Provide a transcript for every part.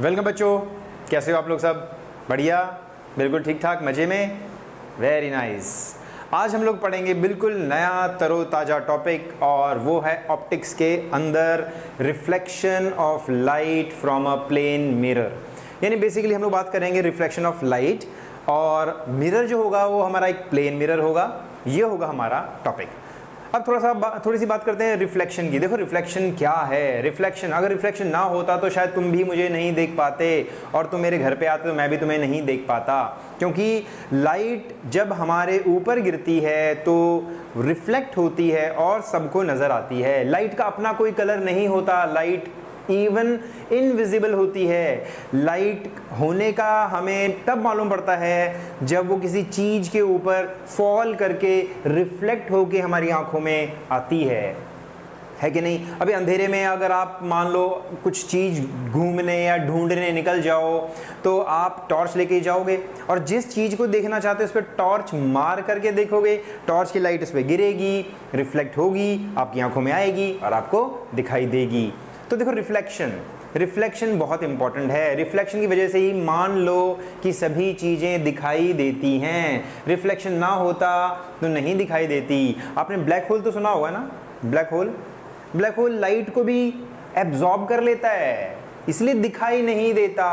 Welcome बच्चों, कैसे हो आप लोग? सब बढ़िया, बिल्कुल ठीक ठाक, मज़े में, वेरी नाइस। आज हम लोग पढ़ेंगे बिल्कुल नया तरोताज़ा टॉपिक और वो है ऑप्टिक्स के अंदर reflection of light from a plane mirror. यानी बेसिकली हम लोग बात करेंगे रिफ्लेक्शन ऑफ लाइट, और मिरर जो होगा वो हमारा एक प्लेन मिरर होगा। ये होगा हमारा टॉपिक। अब थोड़ी सी बात करते हैं रिफ्लेक्शन की। देखो रिफ्लेक्शन क्या है। रिफ्लेक्शन, अगर रिफ्लेक्शन ना होता तो शायद तुम भी मुझे नहीं देख पाते, और तुम मेरे घर पे आते तो मैं भी तुम्हें नहीं देख पाता। क्योंकि लाइट जब हमारे ऊपर गिरती है तो रिफ्लेक्ट होती है और सबको नज़र आती है। लाइट का अपना कोई कलर नहीं होता, लाइट इवन इनविजिबल होती है। लाइट होने का हमें तब मालूम पड़ता है जब वो किसी चीज़ के ऊपर फॉल करके रिफ्लेक्ट होके हमारी आंखों में आती है कि नहीं? अभी अंधेरे में अगर आप मान लो कुछ चीज़ घूमने या ढूंढने निकल जाओ तो आप टॉर्च लेके जाओगे, और जिस चीज़ को देखना चाहते हो उस पर टॉर्च मार करके देखोगे, टॉर्च की लाइट उस पर गिरेगी, रिफ्लेक्ट होगी, आपकी आंखों में आएगी और आपको दिखाई देगी। तो देखो रिफ्लेक्शन बहुत इंपॉर्टेंट है। रिफ्लेक्शन की वजह से ही मान लो कि सभी चीज़ें दिखाई देती हैं। रिफ्लेक्शन ना होता तो नहीं दिखाई देती। आपने ब्लैक होल तो सुना होगा ना? ब्लैक होल लाइट को भी एब्जॉर्ब कर लेता है, इसलिए दिखाई नहीं देता।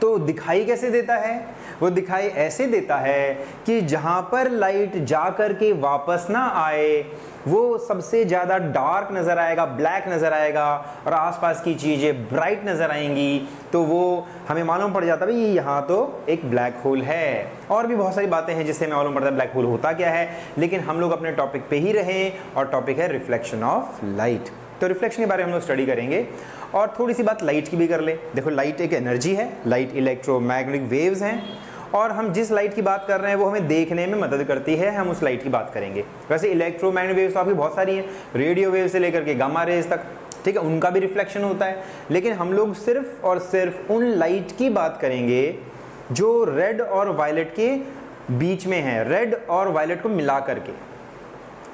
तो दिखाई कैसे देता है? वो दिखाई ऐसे देता है कि जहाँ पर लाइट जा कर के वापस ना आए वो सबसे ज़्यादा डार्क नज़र आएगा, ब्लैक नज़र आएगा, और आसपास की चीज़ें ब्राइट नज़र आएंगी। तो वो हमें मालूम पड़ जाता है भाई यहाँ तो एक ब्लैक होल है। और भी बहुत सारी बातें हैं जिससे हमें मालूम पड़ता है ब्लैक होल होता क्या है, लेकिन हम लोग अपने टॉपिक पे ही रहें, और टॉपिक है रिफ्लेक्शन ऑफ लाइट। तो रिफ्लेक्शन के बारे में हम लोग स्टडी करेंगे, और थोड़ी सी बात लाइट की भी कर ले। देखो लाइट एक एनर्जी है, लाइट इलेक्ट्रोमैग्नेटिक वेव्स हैं, और हम जिस लाइट की बात कर रहे हैं वो हमें देखने में मदद करती है, हम उस लाइट की बात करेंगे। वैसे इलेक्ट्रोमैग्नेटिक वेव्स तो आपकी बहुत सारी हैं, रेडियो वेव से लेकर के गामा रेज तक, ठीक है, उनका भी रिफ्लेक्शन होता है। लेकिन हम लोग सिर्फ और सिर्फ उन लाइट की बात करेंगे जो रेड और वायलेट के बीच में है, रेड और वायलेट को मिला करके,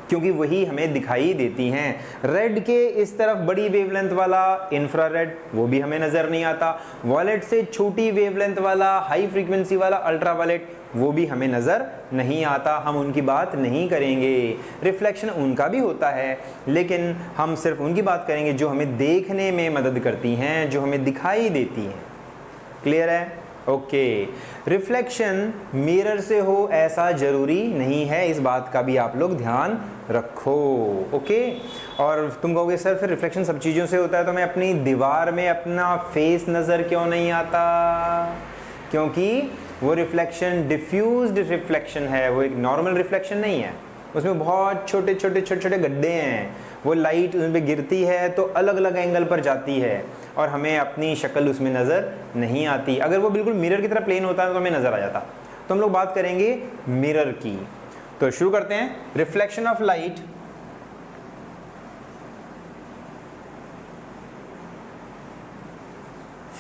क्योंकि वही हमें दिखाई देती हैं। रेड के इस तरफ बड़ी वेवलेंथ वाला इंफ्रारेड, वो भी हमें नज़र नहीं आता। वॉयलेट से छोटी वेवलेंथ वाला हाई फ्रीक्वेंसी वाला अल्ट्रावायलेट, वो भी हमें नज़र नहीं आता, हम उनकी बात नहीं करेंगे। रिफ्लेक्शन उनका भी होता है, लेकिन हम सिर्फ उनकी बात करेंगे जो हमें देखने में मदद करती हैं, जो हमें दिखाई देती हैं। क्लियर है? ओके। रिफ्लेक्शन मिरर से हो ऐसा जरूरी नहीं है, इस बात का भी आप लोग ध्यान रखो। ओके। और तुम कहोगे सर फिर रिफ्लेक्शन सब चीज़ों से होता है तो मैं अपनी दीवार में अपना फेस नज़र क्यों नहीं आता? क्योंकि वो रिफ्लेक्शन डिफ्यूज्ड रिफ्लेक्शन है, वो एक नॉर्मल रिफ्लेक्शन नहीं है। उसमें बहुत छोटे छोटे गड्ढे हैं। वो लाइट उस पर गिरती है तो अलग अलग एंगल पर जाती है, और हमें अपनी शक्ल उसमें नज़र नहीं आती। अगर वो बिल्कुल मिरर की तरह प्लेन होता है तो हमें नज़र आ जाता। तो हम लोग बात करेंगे मिरर की। तो शुरू करते हैं। Reflection of light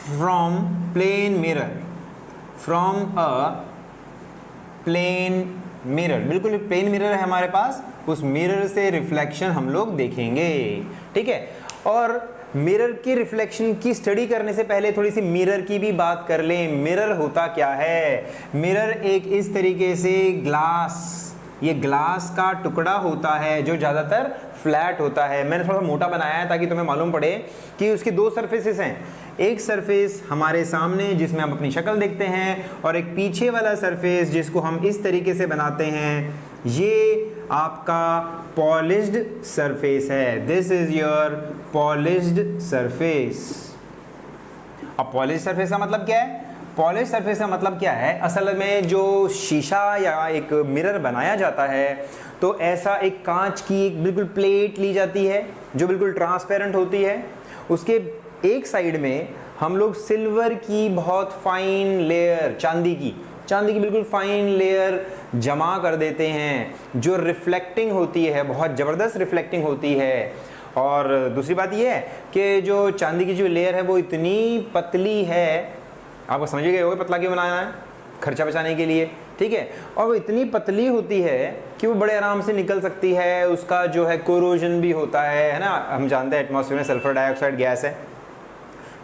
from plane mirror, from a plane mirror, बिल्कुल प्लेन मिरर है हमारे पास, उस मिरर से रिफ्लेक्शन हम लोग देखेंगे। ठीक है। और मिरर की रिफ्लेक्शन की स्टडी करने से पहले थोड़ी सी मिरर की भी बात कर लें। मिरर होता क्या है? मिरर एक इस तरीके से ये ग्लास का टुकड़ा होता है जो ज़्यादातर फ्लैट होता है। मैंने थोड़ा मोटा बनाया है ताकि तुम्हें मालूम पड़े कि उसकी दो सरफेसेस हैं। एक सरफेस हमारे सामने जिसमें हम अपनी शक्ल देखते हैं, और एक पीछे वाला सरफेस जिसको हम इस तरीके से बनाते हैं। ये आपका पॉलिश्ड सरफेस है। This is your polished surface. अब पॉलिश्ड सरफेस का मतलब क्या है? पॉलिश सरफेस का मतलब क्या है? असल में जो शीशा या एक मिरर बनाया जाता है तो ऐसा एक कांच की एक बिल्कुल प्लेट ली जाती है जो बिल्कुल ट्रांसपेरेंट होती है। उसके एक साइड में हम लोग सिल्वर की बहुत फाइन लेयर, चांदी की बिल्कुल फाइन लेयर जमा कर देते हैं जो रिफ्लेक्टिंग होती है, बहुत ज़बरदस्त रिफ्लेक्टिंग होती है। और दूसरी बात यह है कि जो चांदी की जो लेयर है वो इतनी पतली है, आपको समझ गए होगे पतला क्यों बनाना है? खर्चा बचाने के लिए, ठीक है। और वो इतनी पतली होती है कि वो बड़े आराम से निकल सकती है। उसका जो है कोरोजन भी होता है ना। हम जानते हैं एटमॉस्फेयर में सल्फर डाइऑक्साइड गैस है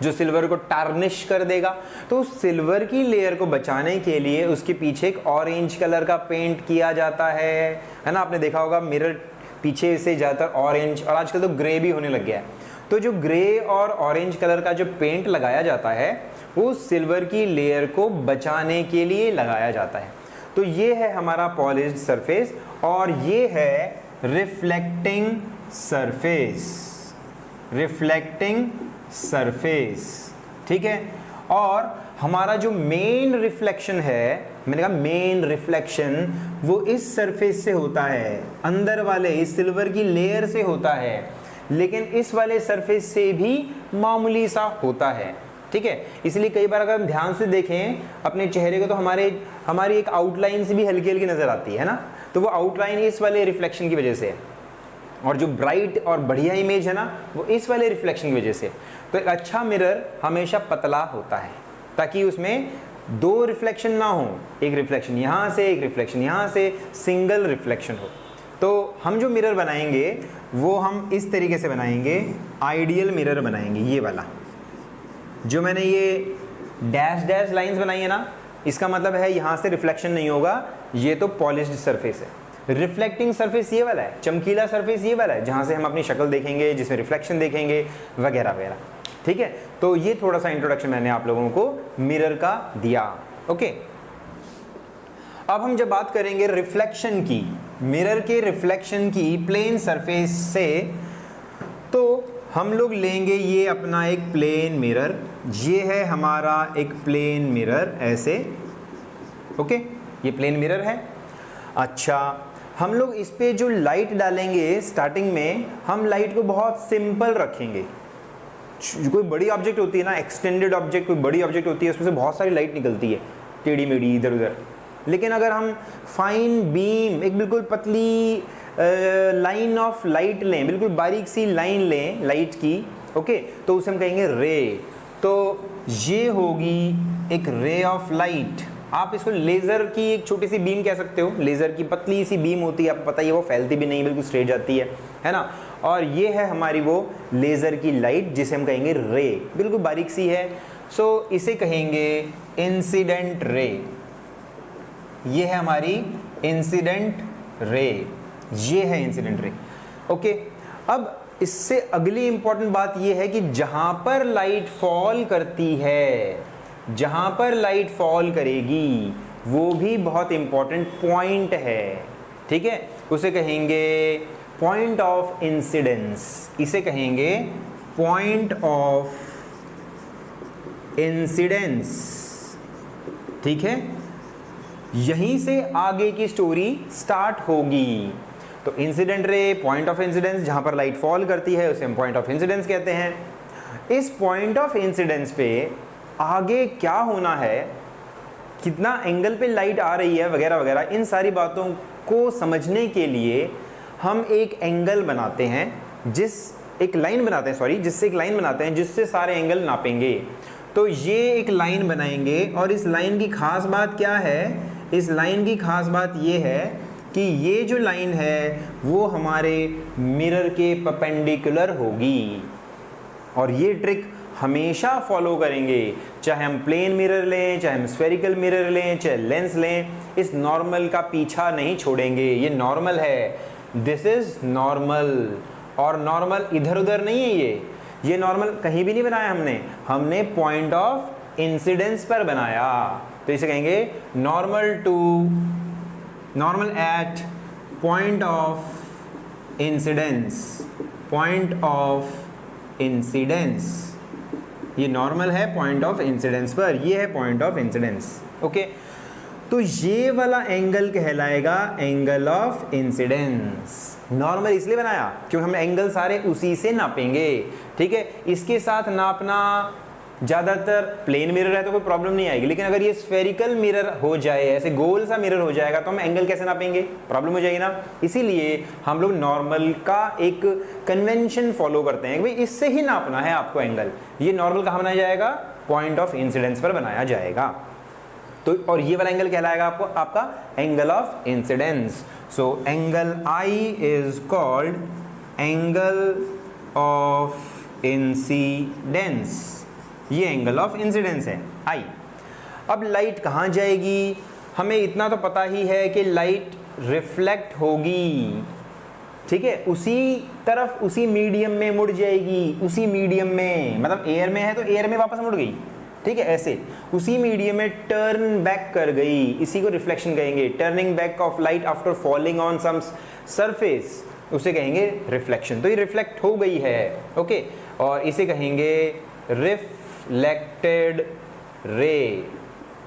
जो सिल्वर को टार्निश कर देगा। तो उस सिल्वर की लेयर को बचाने के लिए उसके पीछे एक ऑरेंज कलर का पेंट किया जाता है ना। आपने देखा होगा मिरर पीछे से ज़्यादातर ऑरेंज और आजकल तो ग्रे भी होने लग गया है। तो जो ग्रे और ऑरेंज कलर का जो पेंट लगाया जाता है वो सिल्वर की लेयर को बचाने के लिए लगाया जाता है। तो ये है हमारा पॉलिश्ड सरफेस और ये है रिफ्लेक्टिंग सरफेस, रिफ्लेक्टिंग सरफेस, ठीक है। और हमारा जो मेन रिफ्लेक्शन है, मैंने कहा मेन रिफ्लेक्शन, वो इस सरफेस से होता है, अंदर वाले इस सिल्वर की लेयर से होता है, लेकिन इस वाले सरफेस से भी मामूली सा होता है, ठीक है। इसलिए कई बार अगर हम ध्यान से देखें अपने चेहरे को तो हमारी एक आउटलाइन से भी हल्की हल्की नजर आती है ना, तो वो आउटलाइन इस वाले रिफ्लेक्शन की वजह से है, और जो ब्राइट और बढ़िया इमेज है ना वो इस वाले रिफ्लेक्शन की वजह से। तो एक अच्छा मिरर हमेशा पतला होता है ताकि उसमें दो रिफ्लेक्शन ना हो, एक रिफ्लेक्शन यहाँ से एक रिफ्लेक्शन यहाँ से, सिंगल रिफ्लेक्शन हो। तो हम जो मिरर बनाएंगे वो हम इस तरीके से बनाएंगे, आइडियल मिरर बनाएंगे। ये वाला जो मैंने ये डैश डैश लाइंस बनाई है ना, इसका मतलब है यहाँ से रिफ्लेक्शन नहीं होगा, ये तो पॉलिश्ड सरफेस है। रिफ्लेक्टिंग सरफेस ये वाला है, चमकीला सरफेस ये वाला है जहाँ से हम अपनी शक्ल देखेंगे, जिसमें रिफ्लेक्शन देखेंगे वगैरह वगैरह, ठीक है। तो ये थोड़ा सा इंट्रोडक्शन मैंने आप लोगों को मिरर का दिया, ओके। अब हम जब बात करेंगे रिफ्लेक्शन की, मिरर के रिफ्लेक्शन की प्लेन सरफेस से, तो हम लोग लेंगे ये अपना एक प्लेन मिरर, ये है हमारा एक प्लेन मिरर ऐसे, ओके, ये प्लेन मिरर है। अच्छा, हम लोग इस पे जो लाइट डालेंगे स्टार्टिंग में, हम लाइट को बहुत सिंपल रखेंगे। कोई बड़ी ऑब्जेक्ट होती है ना, एक्सटेंडेड ऑब्जेक्ट, कोई बड़ी ऑब्जेक्ट होती है, उसमें से बहुत सारी लाइट निकलती है टेढ़ी मेढ़ी इधर उधर। लेकिन अगर हम फाइन बीम, एक बिल्कुल पतली लाइन ऑफ लाइट लें, बिल्कुल बारीक सी लाइन लें लाइट की, ओके, तो उसे हम कहेंगे रे। तो ये होगी एक रे ऑफ लाइट। आप इसको लेज़र की एक छोटी सी बीम कह सकते हो, लेज़र की पतली सी बीम होती है, आपको पता ही है, वो फैलती भी नहीं, बिल्कुल स्ट्रेट जाती है ना। और ये है हमारी वो लेज़र की लाइट जिसे हम कहेंगे रे, बिल्कुल बारीक सी है। सो इसे कहेंगे इंसिडेंट रे। ये है हमारी इंसिडेंट रे, ये है इंसिडेंट रे, ओके। अब इससे अगली इंपॉर्टेंट बात ये है कि जहां पर लाइट फॉल करती है, जहां पर लाइट फॉल करेगी वो भी बहुत इंपॉर्टेंट पॉइंट है, ठीक है। उसे कहेंगे पॉइंट ऑफ इंसिडेंस, इसे कहेंगे पॉइंट ऑफ इंसिडेंस, ठीक है। यहीं से आगे की स्टोरी स्टार्ट होगी। तो incident ray, point of incidence, जहां पर लाइट फॉल करती है उसे हम पॉइंट ऑफ इंसिडेंस कहते हैं। इस पॉइंट ऑफ इंसिडेंस पे आगे क्या होना है, कितना एंगल पे लाइट आ रही है वगैरह वगैरह, इन सारी बातों को समझने के लिए हम एक एंगल बनाते हैं, जिससे एक लाइन बनाते हैं जिससे सारे एंगल नापेंगे। तो ये एक लाइन बनाएंगे और इस लाइन की खास बात क्या है, इस लाइन की खास बात ये है कि ये जो लाइन है वो हमारे मिरर के परपेंडिकुलर होगी। और ये ट्रिक हमेशा फॉलो करेंगे, चाहे हम प्लेन मिरर लें, चाहे हम स्फेरिकल मिरर लें, चाहे लेंस लें, इस नॉर्मल का पीछा नहीं छोड़ेंगे। ये नॉर्मल है, दिस इज नॉर्मल, और नॉर्मल इधर उधर नहीं है। ये नॉर्मल कहीं भी नहीं बनाया हमने पॉइंट ऑफ इंसिडेंस पर बनाया। तो इसे कहेंगे normal at point of incidence, point of incidence. ये नॉर्मल है पॉइंट ऑफ इंसिडेंस पर, ये है पॉइंट ऑफ इंसिडेंस, ओके। तो ये वाला एंगल कहलाएगा एंगल ऑफ इंसिडेंस। नॉर्मल इसलिए बनाया क्योंकि हम एंगल सारे उसी से नापेंगे, ठीक है। इसके साथ नापना ज़्यादातर प्लेन मिरर है तो कोई प्रॉब्लम नहीं आएगी, लेकिन अगर ये स्फेरिकल मिरर हो जाए, ऐसे गोल सा मिरर हो जाएगा, तो हम एंगल कैसे नापेंगे, प्रॉब्लम हो जाएगी ना। इसीलिए हम लोग नॉर्मल का एक कन्वेंशन फॉलो करते हैं कि भाई इससे ही नापना है आपको एंगल। ये नॉर्मल कहाँ बनाया जाएगा, पॉइंट ऑफ इंसिडेंस पर बनाया जाएगा। तो और ये वाला एंगल कहलाएगा आपका angle of incidence. So angle I is called angle of incidence, ये एंगल ऑफ इंसिडेंस है आई। अब लाइट कहाँ जाएगी, हमें इतना तो पता ही है कि लाइट रिफ्लेक्ट होगी, ठीक है, उसी तरफ उसी मीडियम में मुड़ जाएगी, उसी मीडियम में, मतलब एयर में है तो एयर में वापस मुड़ गई, ठीक है, ऐसे उसी मीडियम में टर्न बैक कर गई, इसी को रिफ्लेक्शन कहेंगे। Turning back of light after falling on some surface, उसे कहेंगे रिफ्लेक्शन। तो ये रिफ्लेक्ट हो गई है, ओके, और इसे कहेंगे रिफ्लेक्टेड रे।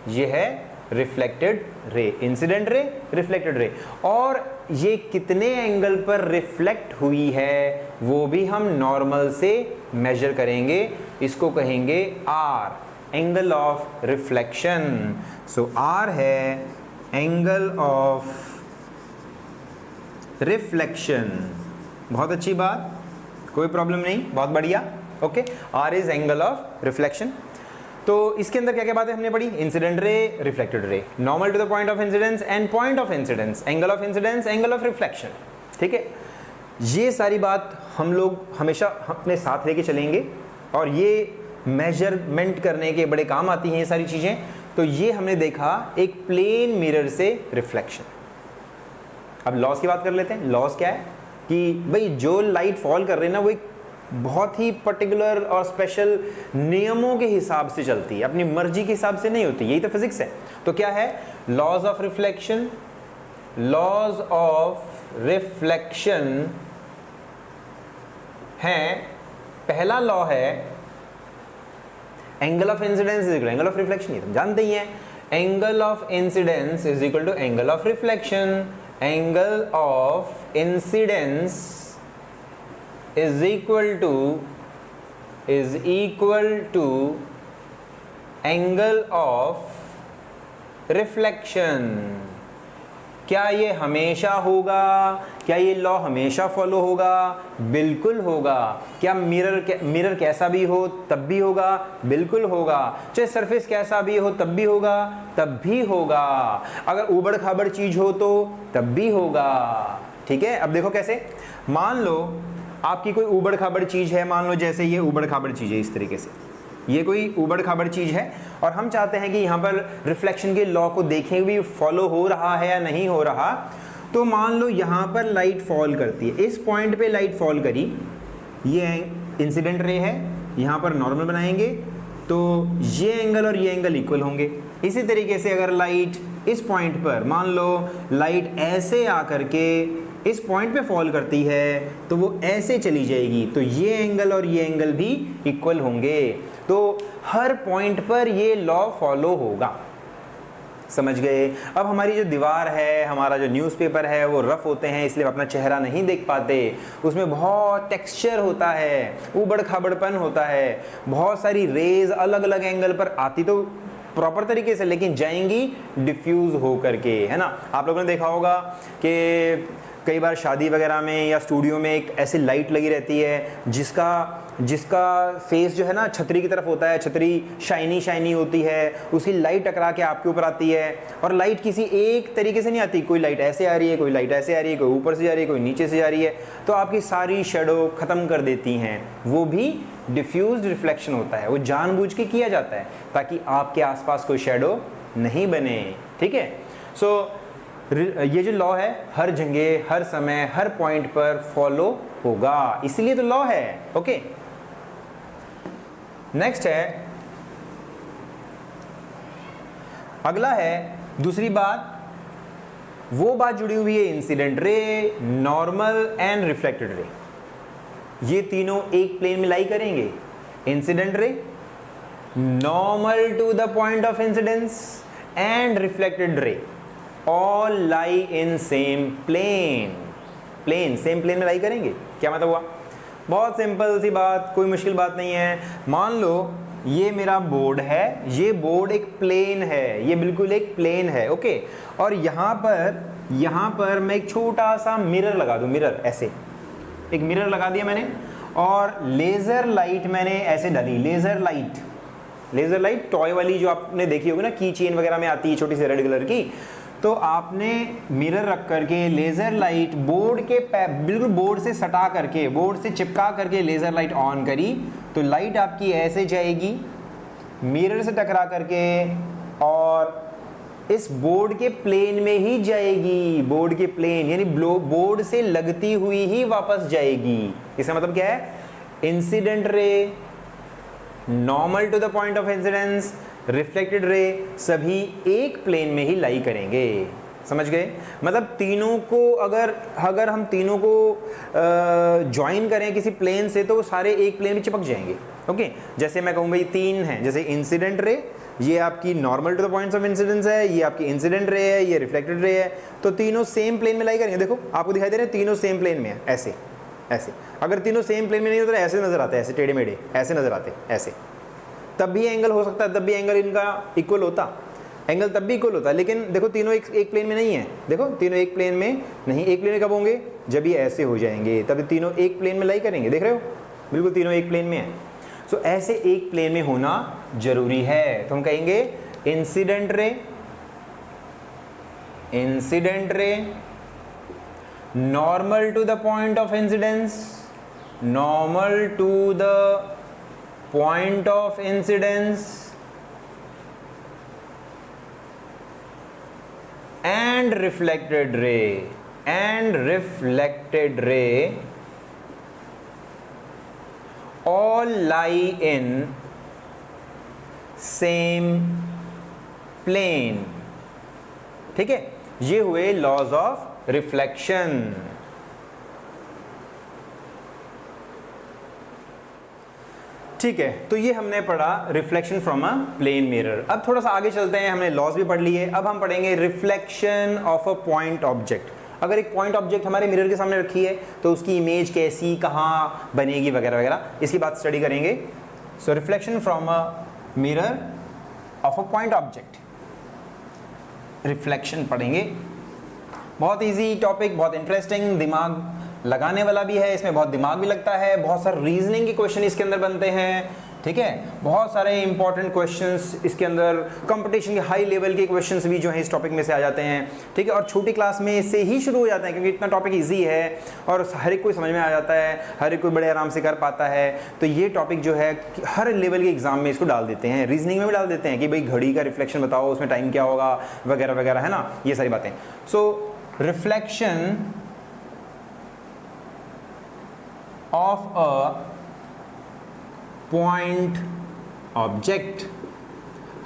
ये है reflected ray, incident ray, reflected रे। और ये कितने एंगल पर रिफ्लेक्ट हुई है वो भी हम नॉर्मल से मेजर करेंगे, इसको कहेंगे r, angle of reflection. So r है एंगल ऑफ रिफ्लेक्शन। बहुत अच्छी बात, कोई प्रॉब्लम नहीं, बहुत बढ़िया, okay. R is angle of reflection. तो इसके अंदर क्या क्या बातें हमने पढ़ी, incident ray, reflected ray, normal to the point of incidence and point of incidence, angle of incidence, angle of reflection, ठीक है। ये सारी बात हम लोग हमेशा अपने साथ लेके चलेंगे और ये मेजरमेंट करने के बड़े काम आती हैं ये सारी चीज़ें। तो ये हमने देखा एक प्लेन मिरर से रिफ्लेक्शन। अब लॉस की बात कर लेते हैं। लॉस क्या है कि भाई जो लाइट फॉल कर रही है ना वो एक बहुत ही पर्टिकुलर और स्पेशल नियमों के हिसाब से चलती है, अपनी मर्जी के हिसाब से नहीं होती, यही तो फिजिक्स है। तो क्या है laws of reflection? Laws of reflection है, पहला लॉ है angle of incidence is equal angle of reflection, ये तो जानते ही हैं। Angle of incidence is equal to angle of reflection, angle of incidence is equal to angle of reflection। क्या ये हमेशा होगा? क्या ये लॉ हमेशा फॉलो होगा? बिल्कुल होगा। क्या मिरर कैसा भी हो तब भी होगा? बिल्कुल होगा। चाहे सरफेस कैसा भी हो तब भी होगा? तब भी होगा। अगर ऊबड़ खाबड़ चीज हो तो तब भी होगा, ठीक है। अब देखो कैसे, मान लो आपकी कोई ऊबड़ खाबड़ चीज़ है, मान लो जैसे ये ऊबड़ खाबड़ चीज़ है, इस तरीके से ये कोई ऊबड़ खाबड़ चीज़ है और हम चाहते हैं कि यहाँ पर रिफ्लेक्शन के लॉ को देखें भी फॉलो हो रहा है या नहीं हो रहा। तो मान लो यहाँ पर लाइट फॉल करती है, इस पॉइंट पे लाइट फॉल करी, ये इंसिडेंट रे है, यहाँ पर नॉर्मल बनाएंगे तो ये एंगल और ये एंगल इक्वल होंगे। इसी तरीके से अगर लाइट इस पॉइंट पर, मान लो लाइट ऐसे आकर के इस पॉइंट पे फॉल करती है तो वो ऐसे चली जाएगी, तो ये एंगल और ये एंगल भी इक्वल होंगे। तो हर पॉइंट पर ये लॉ फॉलो होगा, समझ गए। अब हमारी जो दीवार है, हमारा जो न्यूज़पेपर है वो रफ होते हैं, इसलिए अपना चेहरा नहीं देख पाते, उसमें बहुत टेक्सचर होता है, ऊबड़ खाबड़पन होता है, बहुत सारी रेज अलग अलग एंगल पर आती तो प्रॉपर तरीके से, लेकिन जाएंगी डिफ्यूज हो करके, है ना। आप लोगों ने देखा होगा कि कई बार शादी वगैरह में या स्टूडियो में एक ऐसी लाइट लगी रहती है जिसका फेस जो है ना छतरी की तरफ होता है, छतरी शाइनी शाइनी होती है, उसकी लाइट टकरा के आपके ऊपर आती है और लाइट किसी एक तरीके से नहीं आती, कोई लाइट ऐसे आ रही है, कोई लाइट ऐसे आ रही है, कोई ऊपर से जा रही है, कोई नीचे से जा रही है, तो आपकी सारी शेडो ख़त्म कर देती हैं। वो भी डिफ्यूज्ड रिफ्लेक्शन होता है, वो जानबूझ के किया जाता है ताकि आपके आसपास कोई शेडो नहीं बने, ठीक है। सो ये जो लॉ है हर जगह, हर समय, हर पॉइंट पर फॉलो होगा, इसलिए तो लॉ है, ओके। नेक्स्ट है, अगला है दूसरी बात, वो बात जुड़ी हुई है incident ray, normal and reflected रे। ये तीनों एक प्लेन में लाई करेंगे, incident ray, normal to the point of incidence and reflected ray, all lie in same plane, same plane में लाई करेंगे। क्या मतलब हुआ? बहुत सिंपल सी बात, कोई मुश्किल बात नहीं है। मान लो ये मेरा बोर्ड है, ये बोर्ड एक प्लेन है, ये बिल्कुल एक प्लेन है, ओके। और यहाँ पर मैं एक छोटा सा मिरर लगा दूँ, मिरर ऐसे एक मिरर लगा दिया मैंने, और लेज़र लाइट मैंने ऐसे डाली, लेज़र लाइट टॉय वाली जो आपने देखी होगी ना, की चेन वगैरह में आती है छोटी सी रेड कलर की, तो आपने मिरर रख करके लेज़र लाइट बोर्ड के बिल्कुल बोर्ड से सटा करके, बोर्ड से चिपका करके लेज़र लाइट ऑन करी, तो लाइट आपकी ऐसे जाएगी, मिरर से टकरा करके और इस बोर्ड के प्लेन में ही जाएगी, बोर्ड के प्लेन यानी बोर्ड से लगती हुई ही वापस जाएगी। इसका मतलब क्या है, incident ray, normal to the point of incidence, reflected ray सभी एक प्लेन में ही लाई करेंगे। समझ गए? मतलब तीनों को अगर हम तीनों को ज्वाइन करें किसी प्लेन से तो वो सारे एक प्लेन में चिपक जाएंगे। ओके, जैसे मैं कहूँ भाई तीन हैं, जैसे इंसिडेंट रे, ये आपकी normal to the points of incidence है, ये आपकी इंसिडेंट रे है, ये रिफ्लेक्टेड रे है, तो तीनों सेम प्लेन में लाई करेंगे। देखो आपको दिखाई दे रहे हैं तीनों सेम प्लेन में है, ऐसे ऐसे। अगर तीनों सेम प्लेन में नहीं होते तो ऐसे नजर आते, ऐसे टेढ़े मेढ़े ऐसे नजर आते, ऐसे। तब भी एंगल हो सकता है, तब भी एंगल इनका इक्वल होता, एंगल तब भी इक्वल होता है। लेकिन देखो तीनों एक प्लेन में नहीं है, देखो तीनों एक प्लेन में नहीं। एक प्लेन में कब होंगे, जब ये ऐसे हो जाएंगे, तब तीनों एक प्लेन में लाई करेंगे। देख रहे हो, बिल्कुल तीनों एक प्लेन में है। सो ऐसे एक प्लेन में होना जरूरी है। तो हम कहेंगे incident ray, incident ray normal to the point of incidence, normal to the point of incidence and reflected ray all lie in same plane। ठीक है, ये हुए लॉज ऑफ रिफ्लेक्शन। ठीक है, तो ये हमने पढ़ा reflection from a plane mirror. अब थोड़ा सा आगे चलते हैं, हमने लॉज भी पढ़ लिए, अब हम पढ़ेंगे reflection of a point object. अगर एक पॉइंट ऑब्जेक्ट हमारे मिरर के सामने रखी है तो उसकी इमेज कैसी, कहाँ बनेगी वगैरह वगैरह, इसकी बात स्टडी करेंगे। So reflection from a mirror of a point object, reflection पढ़ेंगे। बहुत ईजी टॉपिक, बहुत इंटरेस्टिंग, दिमाग लगाने वाला भी है, इसमें बहुत दिमाग भी लगता है, बहुत सारे रीजनिंग के क्वेश्चन इसके अंदर बनते हैं। ठीक है, बहुत सारे इंपॉर्टेंट क्वेश्चंस इसके अंदर, कंपटीशन के हाई लेवल के क्वेश्चंस भी जो है इस टॉपिक में से आ जाते हैं। ठीक है, और छोटी क्लास में से ही शुरू हो जाते हैं क्योंकि इतना टॉपिक इजी है और हर एक कोई समझ में आ जाता है, हर एक कोई बड़े आराम से कर पाता है। तो ये टॉपिक जो है हर लेवल के एग्जाम में इसको डाल देते हैं, रीजनिंग में भी डाल देते हैं कि भाई घड़ी का रिफ्लेक्शन बताओ, उसमें टाइम क्या होगा वगैरह वगैरह, है ना, ये सारी बातें। So reflection of a point object।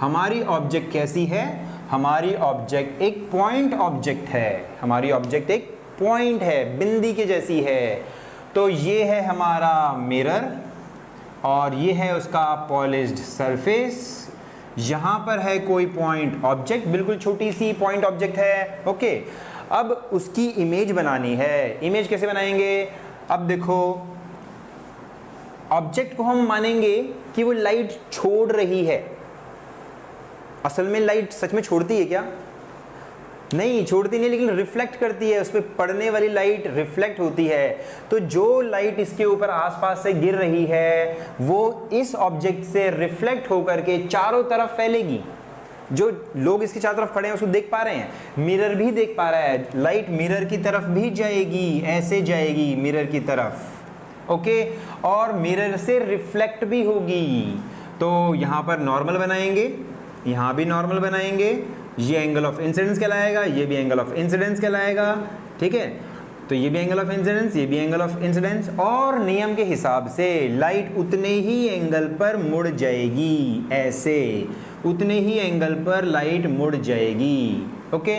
हमारी ऑब्जेक्ट कैसी है, हमारी ऑब्जेक्ट एक पॉइंट ऑब्जेक्ट है, हमारी ऑब्जेक्ट एक पॉइंट है, बिंदी के जैसी है। तो ये है हमारा मिरर और ये है उसका पॉलिश्ड सरफेस। यहाँ पर है कोई पॉइंट ऑब्जेक्ट, बिल्कुल छोटी सी पॉइंट ऑब्जेक्ट है। ओके, अब उसकी इमेज बनानी है। इमेज कैसे बनाएंगे, अब देखो ऑब्जेक्ट को हम मानेंगे कि वो लाइट छोड़ रही है। असल में लाइट सच में छोड़ती है क्या? नहीं छोड़ती नहीं, लेकिन रिफ्लेक्ट करती है, उस पर पड़ने वाली लाइट रिफ्लेक्ट होती है। तो जो लाइट इसके ऊपर आसपास से गिर रही है वो इस ऑब्जेक्ट से रिफ्लेक्ट होकर के चारों तरफ फैलेगी। जो लोग इसके चारों तरफ खड़े हैं उसको देख पा रहे हैं, मिरर भी देख पा रहा है, लाइट मिरर की तरफ भी जाएगी, ऐसे जाएगी मिरर की तरफ। ओके, और मिरर से रिफ्लेक्ट भी होगी। तो यहाँ पर नॉर्मल बनाएंगे, यहाँ भी नॉर्मल बनाएंगे, ये एंगल ऑफ इंसिडेंस कहलाएगा, ये भी एंगल ऑफ इंसिडेंस कहलाएगा। ठीक है, तो ये भी एंगल ऑफ इंसिडेंस, ये भी एंगल ऑफ इंसिडेंस, और नियम के हिसाब से लाइट उतने ही एंगल पर मुड़ जाएगी, ऐसे उतने ही एंगल पर लाइट मुड़ जाएगी। ओके,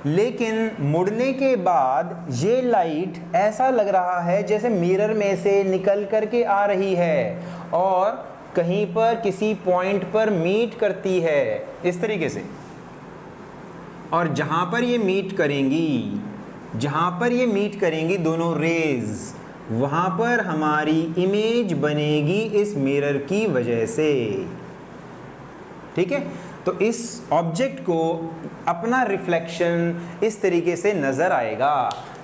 लेकिन मुड़ने के बाद ये लाइट ऐसा लग रहा है जैसे मिरर में से निकल करके आ रही है और कहीं पर किसी पॉइंट पर मीट करती है, इस तरीके से। और जहां पर ये मीट करेंगी, जहां पर ये मीट करेंगी दोनों रेज, वहां पर हमारी इमेज बनेगी इस मिरर की वजह से। ठीक है, तो इस ऑब्जेक्ट को अपना रिफ्लेक्शन इस तरीके से नजर आएगा।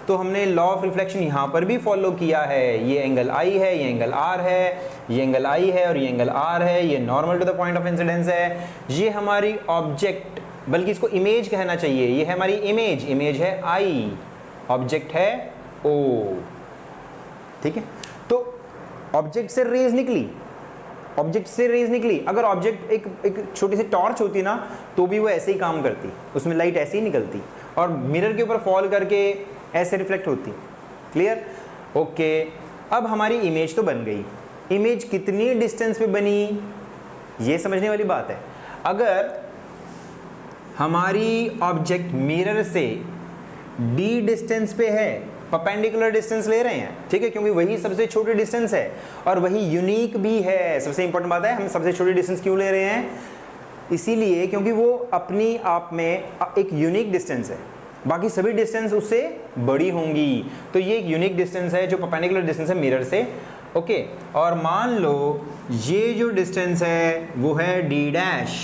तो हमने लॉ ऑफ रिफ्लेक्शन यहाँ पर भी फॉलो किया है। ये एंगल आई है, ये एंगल आर है, ये एंगल आई है और ये एंगल आर है, ये normal to the point of incidence है। ये हमारी ऑब्जेक्ट, बल्कि इसको इमेज कहना चाहिए, ये है हमारी इमेज, इमेज है आई, ऑब्जेक्ट है ओ। ठीक है, तो ऑब्जेक्ट से रेज निकली, ऑब्जेक्ट से रेज निकली। अगर ऑब्जेक्ट एक छोटी सी टॉर्च होती ना तो भी वो ऐसे ही काम करती, उसमें लाइट ऐसे ही निकलती और मिरर के ऊपर फॉल करके ऐसे रिफ्लेक्ट होती। क्लियर? ओके, अब हमारी इमेज तो बन गई। इमेज कितनी डिस्टेंस पे बनी ये समझने वाली बात है। अगर हमारी ऑब्जेक्ट मिरर से d डिस्टेंस पे है, परपेंडिकुलर डिस्टेंस ले रहे हैं, ठीक है, क्योंकि वही सबसे छोटी डिस्टेंस है और वही यूनिक भी है। सबसे इंपॉर्टेंट बात है, हम सबसे छोटी डिस्टेंस क्यों ले रहे हैं? इसीलिए क्योंकि वो अपनी आप में एक यूनिक डिस्टेंस है, बाकी सभी डिस्टेंस उससे बड़ी होंगी। तो ये एक यूनिक डिस्टेंस है जो परपेंडिकुलर डिस्टेंस है मिरर से। ओके, और मान लो ये जो डिस्टेंस है वो है d डैश।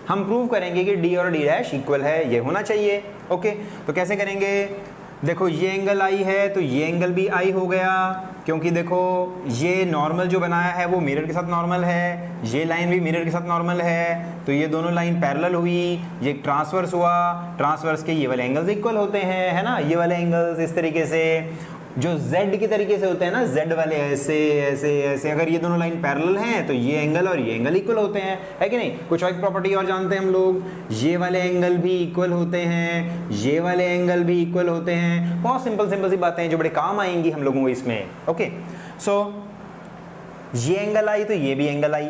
हम प्रूव करेंगे कि d और d डैश इक्वल है, ये होना चाहिए। ओके, तो कैसे करेंगे? देखो ये एंगल I है तो ये एंगल भी I हो गया, क्योंकि देखो ये नॉर्मल जो बनाया है वो मिरर के साथ नॉर्मल है, ये लाइन भी मिरर के साथ नॉर्मल है, तो ये दोनों लाइन पैरेलल हुई, ये ट्रांसवर्स हुआ, ट्रांसवर्स के ये वाले एंगल्स इक्वल होते हैं, है ना, ये वाले एंगल्स इस तरीके से जो Z की तरीके से होते हैं ना, Z वाले ऐसे ऐसे ऐसे, अगर ये दोनों लाइन पैरेलल हैं तो ये एंगल और ये एंगल इक्वल होते हैं, है कि नहीं? कुछ और प्रॉपर्टी और जानते हैं हम लोग, ये वाले एंगल भी इक्वल होते हैं, ये वाले एंगल भी इक्वल होते हैं। बहुत सिंपल सिंपल सी बातें हैं जो बड़े काम आएंगी हम लोगों को इसमें। ओके, सो ये एंगल I तो ये भी एंगल I।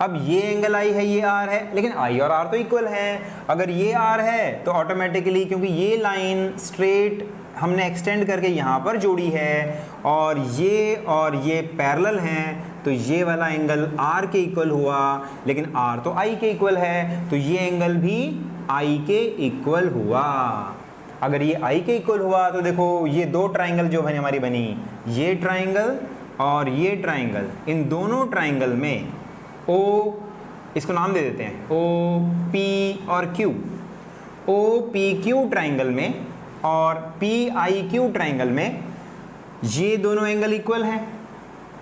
अब ये एंगल I है, ये R है, लेकिन I और R तो इक्वल हैं। अगर ये R है तो ऑटोमेटिकली, क्योंकि ये लाइन स्ट्रेट हमने एक्सटेंड करके यहाँ पर जोड़ी है और ये पैरेलल हैं, तो ये वाला एंगल R के इक्वल हुआ, लेकिन R तो I के इक्वल है, तो ये एंगल भी I के इक्वल हुआ। अगर ये I के इक्वल हुआ तो देखो ये दो ट्राइंगल जो है हमारी बनी, ये ट्राइंगल और ये ट्राइंगल, इन दोनों ट्राइंगल में O, इसको नाम दे देते हैं O P और Q, O P Q triangle में और PIQ ट्राइंगल में ये दोनों एंगल इक्वल हैं,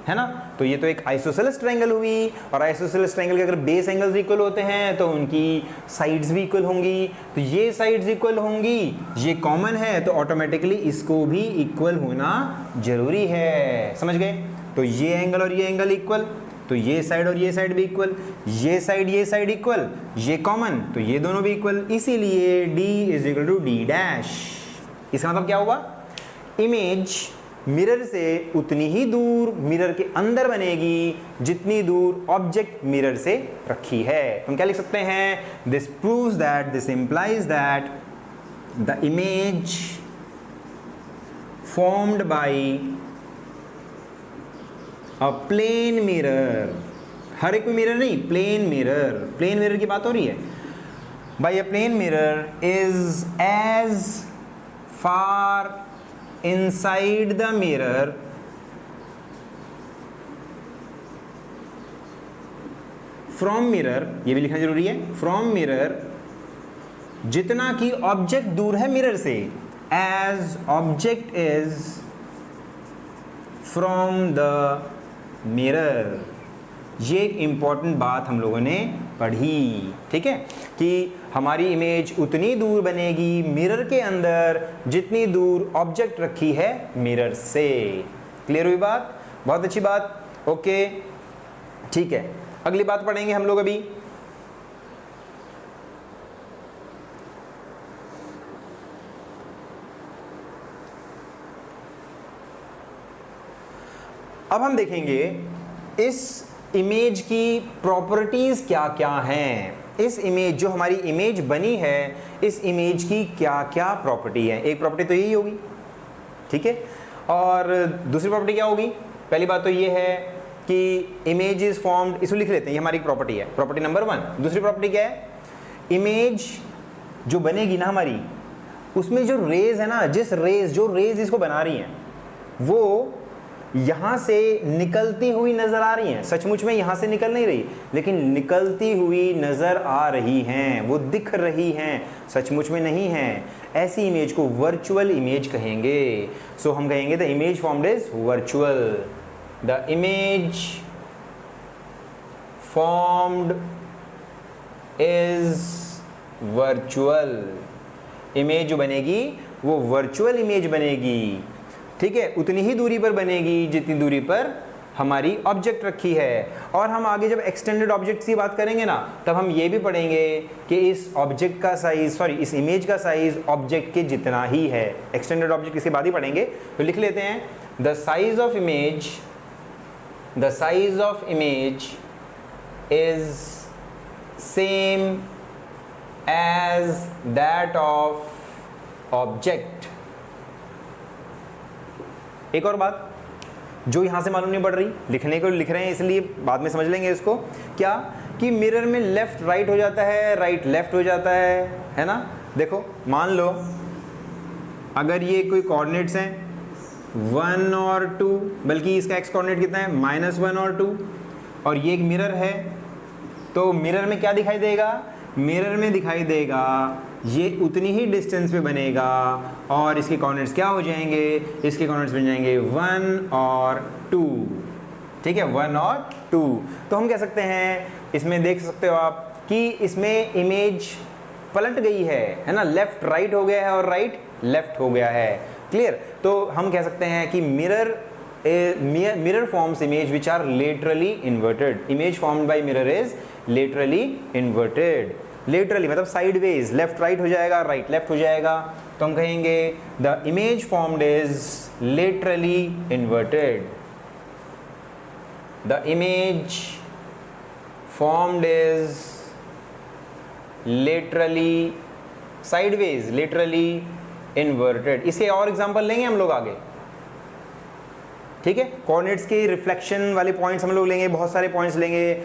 है ना? तो ये तो एक आइसोसेलेस ट्राइंगल हुई, और आइसोसेलेस ट्राइंगल के अगर बेस एंगल्स इक्वल होते हैं तो उनकी साइड्स भी इक्वल होंगी। तो ये साइड्स इक्वल होंगी, ये कॉमन है, तो ऑटोमेटिकली इसको भी इक्वल होना जरूरी है। समझ गए? तो ये एंगल और ये एंगल इक्वल, तो ये साइड और ये साइड भी इक्वल, ये साइड इक्वल, ये कॉमन, तो ये दोनों भी इक्वल। इसीलिए D is equal to D dash. इसका मतलब क्या हुआ? इमेज मिरर से उतनी ही दूर मिरर के अंदर बनेगी जितनी दूर ऑब्जेक्ट मिरर से रखी है। हम क्या लिख सकते हैं? This proves that, this implies that the image formed by a plane mirror, हर एक मिरर नहीं, प्लेन मिरर की बात हो रही है, by a plane mirror is as far inside the mirror from mirror, ये भी लिखना जरूरी है, from mirror, जितना कि ऑब्जेक्ट दूर है मिरर से, as object is from the mirror। ये इंपॉर्टेंट बात हम लोगों ने पढ़ी, ठीक है, कि हमारी इमेज उतनी दूर बनेगी मिरर के अंदर जितनी दूर ऑब्जेक्ट रखी है मिरर से। क्लियर हुई बात? बहुत अच्छी बात। ओके, ठीक है, अगली बात पढ़ेंगे हम लोग अभी। अब हम देखेंगे इस इमेज की प्रॉपर्टीज क्या क्या हैं। इस इमेज, जो हमारी इमेज बनी है, इस इमेज की क्या क्या प्रॉपर्टी है। एक प्रॉपर्टी तो यही होगी, ठीक है, और दूसरी प्रॉपर्टी क्या होगी? पहली बात तो ये है कि इमेज इज फॉर्म्ड, इसको लिख लेते हैं, ये हमारी प्रॉपर्टी है, प्रॉपर्टी नंबर 1। दूसरी प्रॉपर्टी क्या है? इमेज जो बनेगी ना हमारी, उसमें जो रेज है ना, जो रेज इसको बना रही हैं वो यहां से निकलती हुई नजर आ रही हैं। सचमुच में यहां से निकल नहीं रही, लेकिन निकलती हुई नजर आ रही हैं, वो दिख रही हैं, सचमुच में नहीं है। ऐसी इमेज को वर्चुअल इमेज कहेंगे। सो हम कहेंगे the image formed is virtual, the image formed is virtual. Image जो बनेगी वो वर्चुअल इमेज बनेगी, ठीक है, उतनी ही दूरी पर बनेगी जितनी दूरी पर हमारी ऑब्जेक्ट रखी है। और हम आगे जब एक्सटेंडेड ऑब्जेक्ट की बात करेंगे ना, तब हम ये भी पढ़ेंगे कि इस ऑब्जेक्ट का साइज, सॉरी इस इमेज का साइज ऑब्जेक्ट के जितना ही है। एक्सटेंडेड ऑब्जेक्ट इसके बाद ही पढ़ेंगे, तो लिख लेते हैं the size of image is same as that of object. एक और बात जो यहां से मालूम नहीं पड़ रही, लिखने को लिख रहे हैं इसलिए बाद में समझ लेंगे इसको, क्या कि मिरर में लेफ्ट राइट हो जाता है, राइट लेफ्ट हो जाता है ना। देखो मान लो अगर ये कोई कोऑर्डिनेट्स हैं 1 और 2, बल्कि इसका एक्स कोऑर्डिनेट कितना है -1 और 2, और ये एक मिरर है, तो मिरर में क्या दिखाई देगा, मिरर में दिखाई देगा ये उतनी ही डिस्टेंस पे बनेगा और इसके कोऑर्डिनेट्स क्या हो जाएंगे, इसके कोऑर्डिनेट्स बन जाएंगे 1 और 2, ठीक है 1 और 2। तो हम कह सकते हैं, इसमें देख सकते हो आप कि इसमें इमेज पलट गई है ना, लेफ्ट राइट हो गया है और राइट लेफ्ट हो गया है। क्लियर। तो हम कह सकते हैं कि mirror forms image which are laterally inverted. Image formed by mirror is laterally inverted. Laterally मतलब sideways, left right हो जाएगा, right left हो जाएगा, तो हम कहेंगे the image formed is laterally inverted. The image formed is laterally sideways, laterally inverted. इसके और एग्जांपल लेंगे हम लोग आगे, ठीक है। कोऑर्डिनेट्स के रिफ्लेक्शन वाले पॉइंट्स हम लोग लेंगे, बहुत सारे पॉइंट्स लेंगे,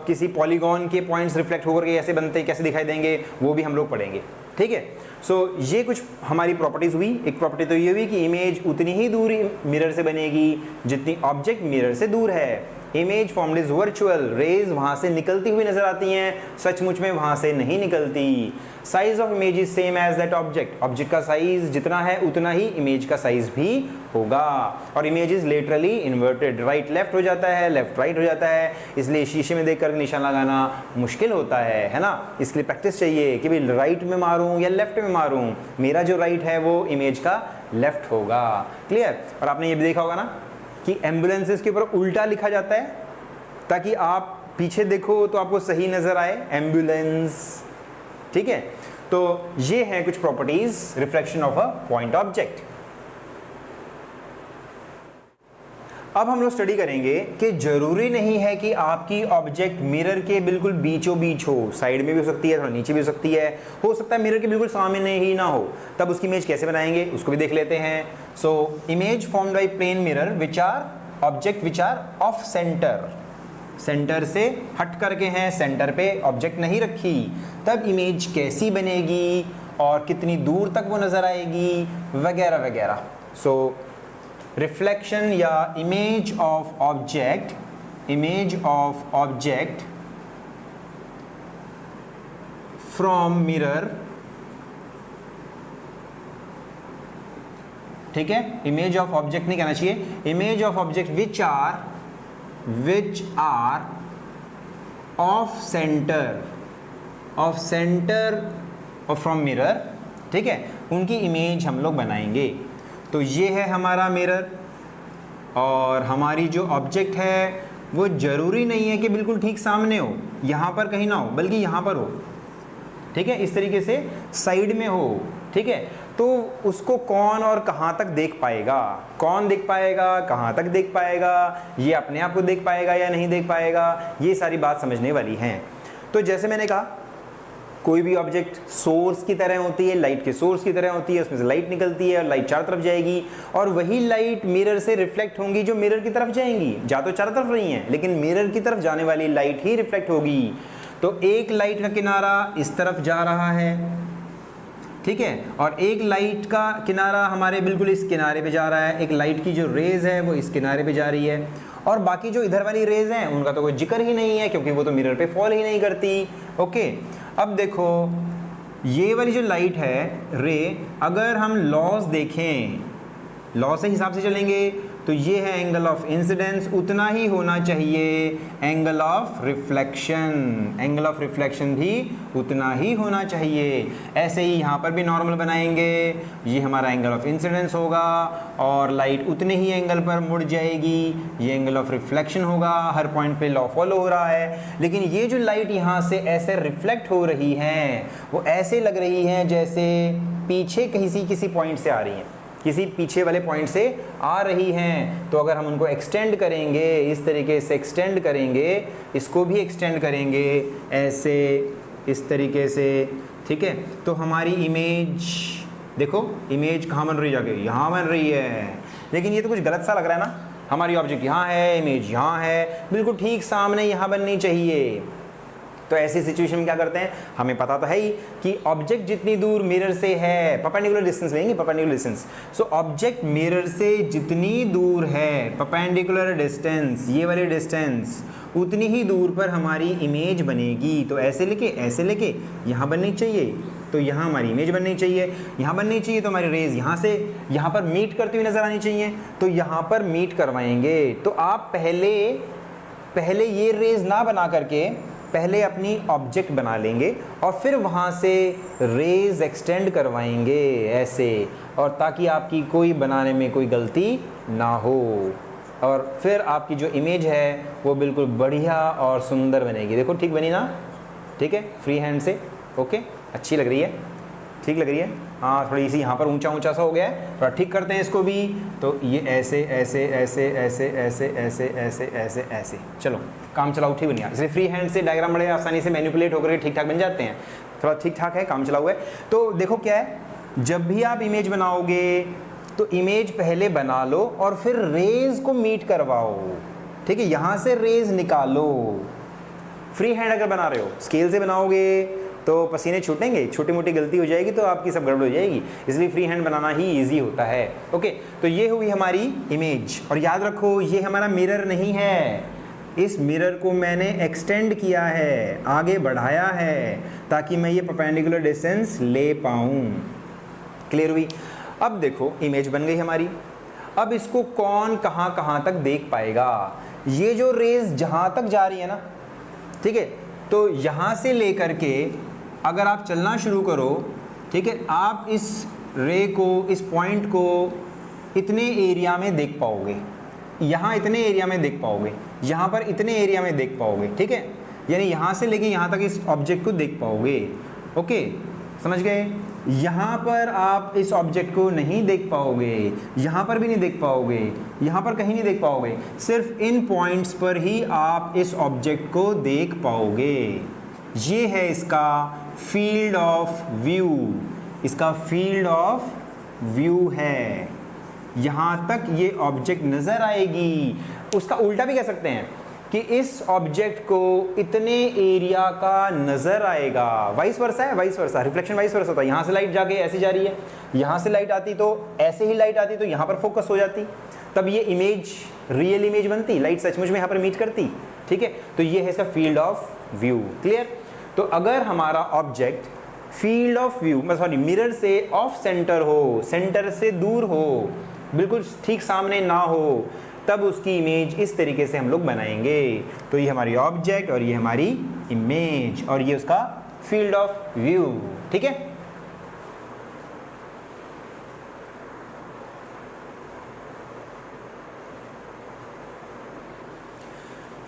किसी पॉलीगॉन के पॉइंट्स रिफ्लेक्ट होकर के ऐसे बनते, कैसे दिखाई देंगे, वो भी हम लोग पढ़ेंगे, ठीक है। सो ये कुछ हमारी प्रॉपर्टीज हुई। एक प्रॉपर्टी तो ये हुई कि इमेज उतनी ही दूर मिरर से बनेगी जितनी ऑब्जेक्ट मिरर से दूर है। Image formed is virtual, rays वहां से निकलती हुई नजर आती हैं, सचमुच में वहां से नहीं निकलती। Size of image is same as that object, object का साइज जितना है उतना ही इमेज का साइज भी होगा। और image is laterally inverted, right left हो जाता है, लेफ्ट राइट हो जाता है, इसलिए शीशे में देख कर निशान लगाना मुश्किल होता है ना। इसके लिए प्रैक्टिस चाहिए कि भाई राइट में मारूं या लेफ्ट में मारूं, मेरा जो राइट है वो इमेज का लेफ्ट होगा। क्लियर। और आपने ये भी देखा होगा ना कि एम्बुलेंसेस के ऊपर उल्टा लिखा जाता है ताकि आप पीछे देखो तो आपको सही नजर आए, एम्बुलेंस, ठीक है। तो ये हैं कुछ properties reflection of a point object. अब हम लोग स्टडी करेंगे कि जरूरी नहीं है कि आपकी ऑब्जेक्ट मिरर के बिल्कुल बीचों बीच हो, साइड में भी हो सकती है, थोड़ा नीचे भी हो सकती है, हो सकता है मिरर के बिल्कुल सामने ही ना हो, तब उसकी इमेज कैसे बनाएंगे उसको भी देख लेते हैं। So image formed by plane mirror which are object which are off centre, centre से हट करके हैं, सेंटर पे ऑब्जेक्ट नहीं रखी, तब इमेज कैसी बनेगी और कितनी दूर तक वो नजर आएगी वगैरह वगैरह। सो रिफ्लेक्शन या image of object, image of object from mirror, ठीक है। इमेज ऑफ ऑब्जेक्ट नहीं कहना चाहिए, image of object which are off centre और फ्रॉम मिरर, ठीक है, उनकी इमेज हम लोग बनाएंगे। तो ये है हमारा मिरर और हमारी जो ऑब्जेक्ट है वो जरूरी नहीं है कि बिल्कुल ठीक सामने हो, यहाँ पर कहीं ना हो, बल्कि यहाँ पर हो, ठीक है, इस तरीके से साइड में हो, ठीक है। तो उसको कौन और कहाँ तक देख पाएगा, कौन देख पाएगा, कहाँ तक देख पाएगा, ये अपने आप को देख पाएगा या नहीं देख पाएगा, ये सारी बात समझने वाली हैं। तो जैसे मैंने कहा कोई भी ऑब्जेक्ट सोर्स की तरह होती है, लाइट के सोर्स की तरह होती है, उसमें से लाइट निकलती है और लाइट चारों तरफ जाएगी और वही लाइट मिरर से रिफ्लेक्ट होंगी जो मिरर की तरफ जाएंगी, जा तो चारों तरफ रही हैं लेकिन मिरर की तरफ जाने वाली लाइट ही रिफ्लेक्ट होगी। तो एक लाइट का किनारा इस तरफ जा रहा है, ठीक है, और एक लाइट का किनारा हमारे बिल्कुल इस किनारे पे जा रहा है, एक लाइट की जो रेज है वो इस किनारे पे जा रही है और बाकी जो इधर वाली रेज हैं उनका तो कोई जिक्र ही नहीं है क्योंकि वो तो मिरर पे फॉल ही नहीं करती। ओके, अब देखो ये वाली जो लाइट है रे, अगर हम लॉस देखें, लॉ से हिसाब से चलेंगे तो ये है एंगल ऑफ इंसिडेंस, उतना ही होना चाहिए angle of reflection. Angle of reflection भी उतना ही होना चाहिए। ऐसे ही यहाँ पर भी नॉर्मल बनाएंगे, ये हमारा एंगल ऑफ इंसिडेंस होगा और लाइट उतने ही एंगल पर मुड़ जाएगी, ये एंगल ऑफ रिफ्लेक्शन होगा। हर पॉइंट पे लॉ फॉलो हो रहा है। लेकिन ये जो लाइट यहाँ से ऐसे रिफ्लेक्ट हो रही है वो ऐसे लग रही है जैसे पीछे किसी पॉइंट से आ रही है, किसी पीछे वाले पॉइंट से आ रही हैं। तो अगर हम उनको एक्सटेंड करेंगे, इस तरीके से एक्सटेंड करेंगे, इसको भी एक्सटेंड करेंगे ऐसे, इस तरीके से, ठीक है, तो हमारी इमेज देखो, इमेज कहाँ बन रही है, जाके यहाँ बन रही है। लेकिन ये तो कुछ गलत सा लग रहा है ना, हमारी ऑब्जेक्ट यहाँ है, इमेज यहाँ है, बिल्कुल ठीक सामने यहाँ बननी चाहिए। तो ऐसी सिचुएशन में क्या करते हैं, हमें पता तो है ही कि ऑब्जेक्ट जितनी दूर मिरर से है, परपेंडिकुलर डिस्टेंस लेंगे, perpendicular distance. So object mirror से जितनी दूर है, परपेंडिकुलर डिस्टेंस, ये वाली डिस्टेंस, उतनी ही दूर पर हमारी इमेज बनेगी। तो ऐसे लेके यहाँ बननी चाहिए, तो यहाँ हमारी इमेज बननी चाहिए, यहाँ बननी चाहिए, तो हमारी रेज यहाँ से यहाँ पर मीट करती हुई नजर आनी चाहिए, तो यहाँ पर मीट करवाएंगे। तो आप पहले ये रेज ना बना करके पहले अपनी ऑब्जेक्ट बना लेंगे और फिर वहाँ से रेज एक्सटेंड करवाएंगे ऐसे, और ताकि आपकी कोई बनाने में कोई गलती ना हो, और फिर आपकी जो इमेज है वो बिल्कुल बढ़िया और सुंदर बनेगी। देखो ठीक बनी ना, ठीक है, फ्री हैंड से, ओके, अच्छी लग रही है, ठीक लग रही है। हाँ, थोड़ी सी यहाँ पर ऊंचा सा हो गया है, थोड़ा ठीक करते हैं इसको भी। तो ये ऐसे ऐसे ऐसे ऐसे ऐसे ऐसे ऐसे ऐसे ऐसे, चलो काम चलाओ, ठीक बनिया। इसलिए फ्री हैंड से डायग्राम बड़े आसानी से मैनिपुलेट होकर ठीक ठाक बन जाते हैं, थोड़ा ठीक ठाक है, काम चला हुआ है। तो देखो क्या है, जब भी आप इमेज बनाओगे तो इमेज पहले बना लो और फिर रेज को मीट करवाओ, ठीक है, यहाँ से रेज निकालो। फ्री हैंड अगर बना रहे हो, स्केल से बनाओगे तो पसीने छूटेंगे, छोटी मोटी गलती हो जाएगी तो आपकी सब गड़बड़ हो जाएगी, इसलिए फ्री हैंड बनाना ही इजी होता है। ओके, तो ये हुई हमारी इमेज। और याद रखो ये हमारा मिरर नहीं है, इस मिरर को मैंने एक्सटेंड किया है, आगे बढ़ाया है, ताकि मैं ये परपेंडिकुलर डिस्टेंस ले पाऊँ। क्लियर हुई? अब देखो इमेज बन गई हमारी। अब इसको कौन कहाँ तक देख पाएगा? ये जो रेज जहाँ तक जा रही है ना, ठीक है, तो यहाँ से लेकर के अगर आप चलना शुरू करो, ठीक है, आप इस रे को, इस पॉइंट को इतने एरिया में देख पाओगे, यहाँ इतने एरिया में देख पाओगे, यहाँ पर इतने एरिया में देख पाओगे, ठीक है, यानी यहाँ से लेके यहाँ तक इस ऑब्जेक्ट को देख पाओगे। ओके, समझ गए? यहाँ पर आप इस ऑब्जेक्ट को नहीं देख पाओगे, यहाँ पर भी नहीं देख पाओगे, यहाँ पर कहीं नहीं देख पाओगे, सिर्फ इन पॉइंट्स पर ही आप इस ऑब्जेक्ट को देख पाओगे। ये है इसका फील्ड ऑफ व्यू, इसका फील्ड ऑफ व्यू है, यहाँ तक ये ऑब्जेक्ट नजर आएगी। उसका उल्टा भी कह सकते हैं कि इस ऑब्जेक्ट को इतने एरिया का नजर आएगा। वाइस वर्सा है, vice versa, reflection vice versa होता है। यहाँ से लाइट जाके ऐसे जा रही है, यहाँ से लाइट आती तो ऐसे ही लाइट आती तो यहाँ पर फोकस हो जाती, तब ये इमेज रियल इमेज बनती, लाइट सचमुच में यहाँ पर मीट करती, ठीक है। तो ये है इसका फील्ड ऑफ व्यू। क्लियर? तो अगर हमारा object field of view, sorry, mirror से ऑफ सेंटर हो, सेंटर से दूर हो, बिल्कुल ठीक सामने ना हो, तब उसकी इमेज इस तरीके से हम लोग बनाएंगे। तो ये हमारी ऑब्जेक्ट और ये हमारी इमेज और ये उसका फील्ड ऑफ व्यू, ठीक है।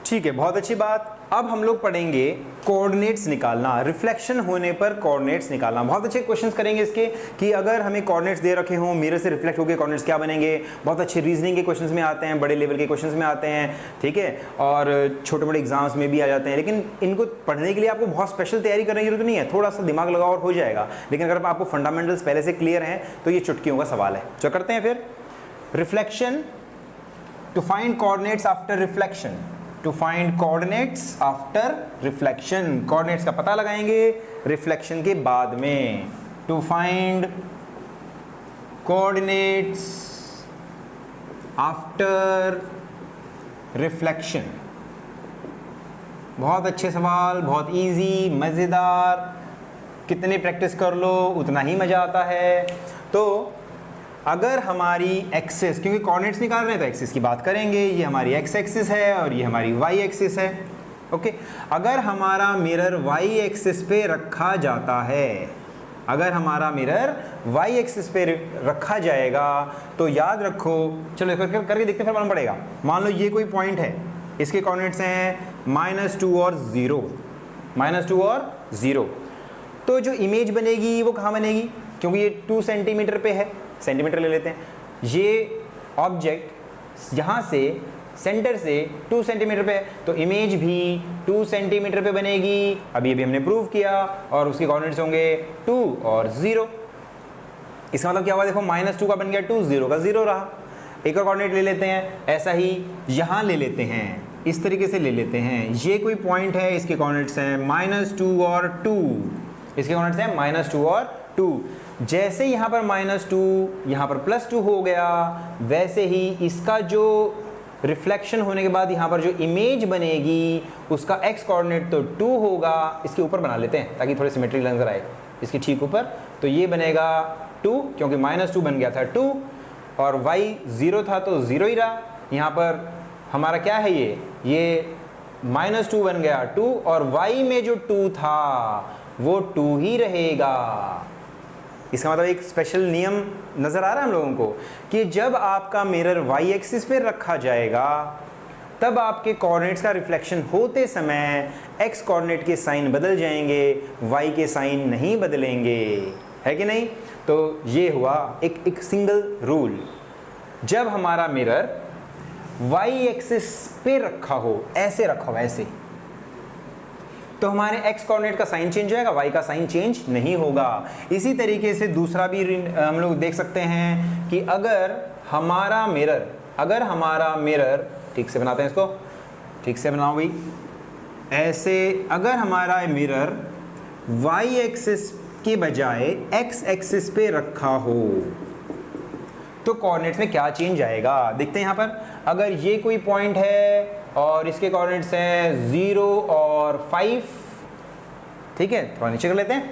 ठीक है, बहुत अच्छी बात। अब हम लोग पढ़ेंगे कोऑर्डिनेट्स निकालना, रिफ्लेक्शन होने पर कोऑर्डिनेट्स निकालना। बहुत अच्छे क्वेश्चंस करेंगे इसके कि अगर हमें कोऑर्डिनेट्स दे रखे हों, मिरर से रिफ्लेक्ट होकर कोऑर्डिनेट्स क्या बनेंगे। बहुत अच्छे रीजनिंग के क्वेश्चंस में आते हैं, बड़े लेवल के क्वेश्चंस में आते हैं, ठीक है, और छोटे मोटे एग्जाम्स में भी आ जाते हैं। लेकिन इनको पढ़ने के लिए आपको बहुत स्पेशल तैयारी करने की जरूरत नहीं है, थोड़ा सा दिमाग लगाओ और हो जाएगा। लेकिन अगर आपको फंडामेंटल्स पहले से क्लियर हैं तो ये चुटकियों का सवाल है। जो करते हैं फिर reflection, to find coordinates after reflection, to find coordinates after reflection, coordinates का पता लगाएंगे रिफ्लेक्शन के बाद में। To find coordinates after reflection, बहुत अच्छे सवाल, बहुत इजी, मजेदार, कितने प्रैक्टिस कर लो उतना ही मजा आता है। तो अगर हमारी एक्सिस, क्योंकि कोऑर्डिनेट्स निकाल रहे हैं तो एक्सिस की बात करेंगे, ये हमारी एक्स एक्सिस है और ये हमारी वाई एक्सिस है। ओके, अगर हमारा मिरर वाई एक्सिस पे रखा जाता है, अगर हमारा मिरर वाई एक्सिस पे रखा जाएगा तो याद रखो, चलो करके देखते हैं फिर मालूम पड़ेगा। मान लो ये कोई पॉइंट है, इसके कोऑर्डिनेट्स हैं -2 और 0, -2 और 0, तो जो इमेज बनेगी वो कहाँ बनेगी, क्योंकि ये 2 सेंटीमीटर पे है, सेंटीमीटर ले लेते हैं, ये ऑब्जेक्ट यहाँ से सेंटर से 2 सेंटीमीटर पे है, तो इमेज भी 2 सेंटीमीटर पे बनेगी। अभी ये भी हमने प्रूव किया, और उसके कोऑर्डिनेट्स होंगे 2 और 0। इसका मतलब क्या हुआ, देखो -2 का बन गया 2, 0 का 0 रहा। एक और कोऑर्डिनेट ले लेते हैं, ऐसा ही यहाँ ले लेते हैं, इस तरीके से ले लेते हैं। ये कोई पॉइंट है, इसके कोऑर्डिनेट्स हैं -2 और 2, इसके कोऑर्डिनेट्स हैं -2 और 2। जैसे यहाँ पर -2, यहाँ पर +2 हो गया, वैसे ही इसका जो रिफ्लेक्शन होने के बाद यहाँ पर जो इमेज बनेगी उसका x कोऑर्डिनेट तो 2 होगा। इसके ऊपर बना लेते हैं ताकि थोड़ी सिमेट्री नजर आए, इसके ठीक ऊपर, तो ये बनेगा 2, क्योंकि -2 बन गया था 2 और y 0 था तो 0 ही रहा। यहाँ पर हमारा क्या है, ये -2 बन गया 2, और y में जो 2 था वो 2 ही रहेगा। इसका मतलब एक स्पेशल नियम नज़र आ रहा है हम लोगों को कि जब आपका मिरर वाई एक्सिस पे रखा जाएगा तब आपके कोऑर्डिनेट्स का रिफ्लेक्शन होते समय एक्स कोऑर्डिनेट के साइन बदल जाएंगे, वाई के साइन नहीं बदलेंगे, है कि नहीं। तो ये हुआ एक सिंगल रूल। जब हमारा मिरर वाई एक्सिस पे रखा हो, ऐसे रखा हो ऐसे, तो हमारे x कोऑर्डिनेट का साइन चेंज होगा, y का साइन चेंज नहीं होगा। इसी तरीके से दूसरा भी हम लोग देख सकते हैं कि अगर हमारा मिरर ठीक से बनाते हैं, इसको ठीक से बनाओ भाई, ऐसे अगर हमारा मिरर y एक्सिस के बजाय x एक्सिस पे रखा हो तो कोऑर्डिनेट्स में क्या चेंज आएगा, देखते हैं यहाँ पर। अगर ये कोई पॉइंट है और इसके कोऑर्डिनेट्स हैं 0 और 5, ठीक है, थोड़ा नीचे कर लेते हैं,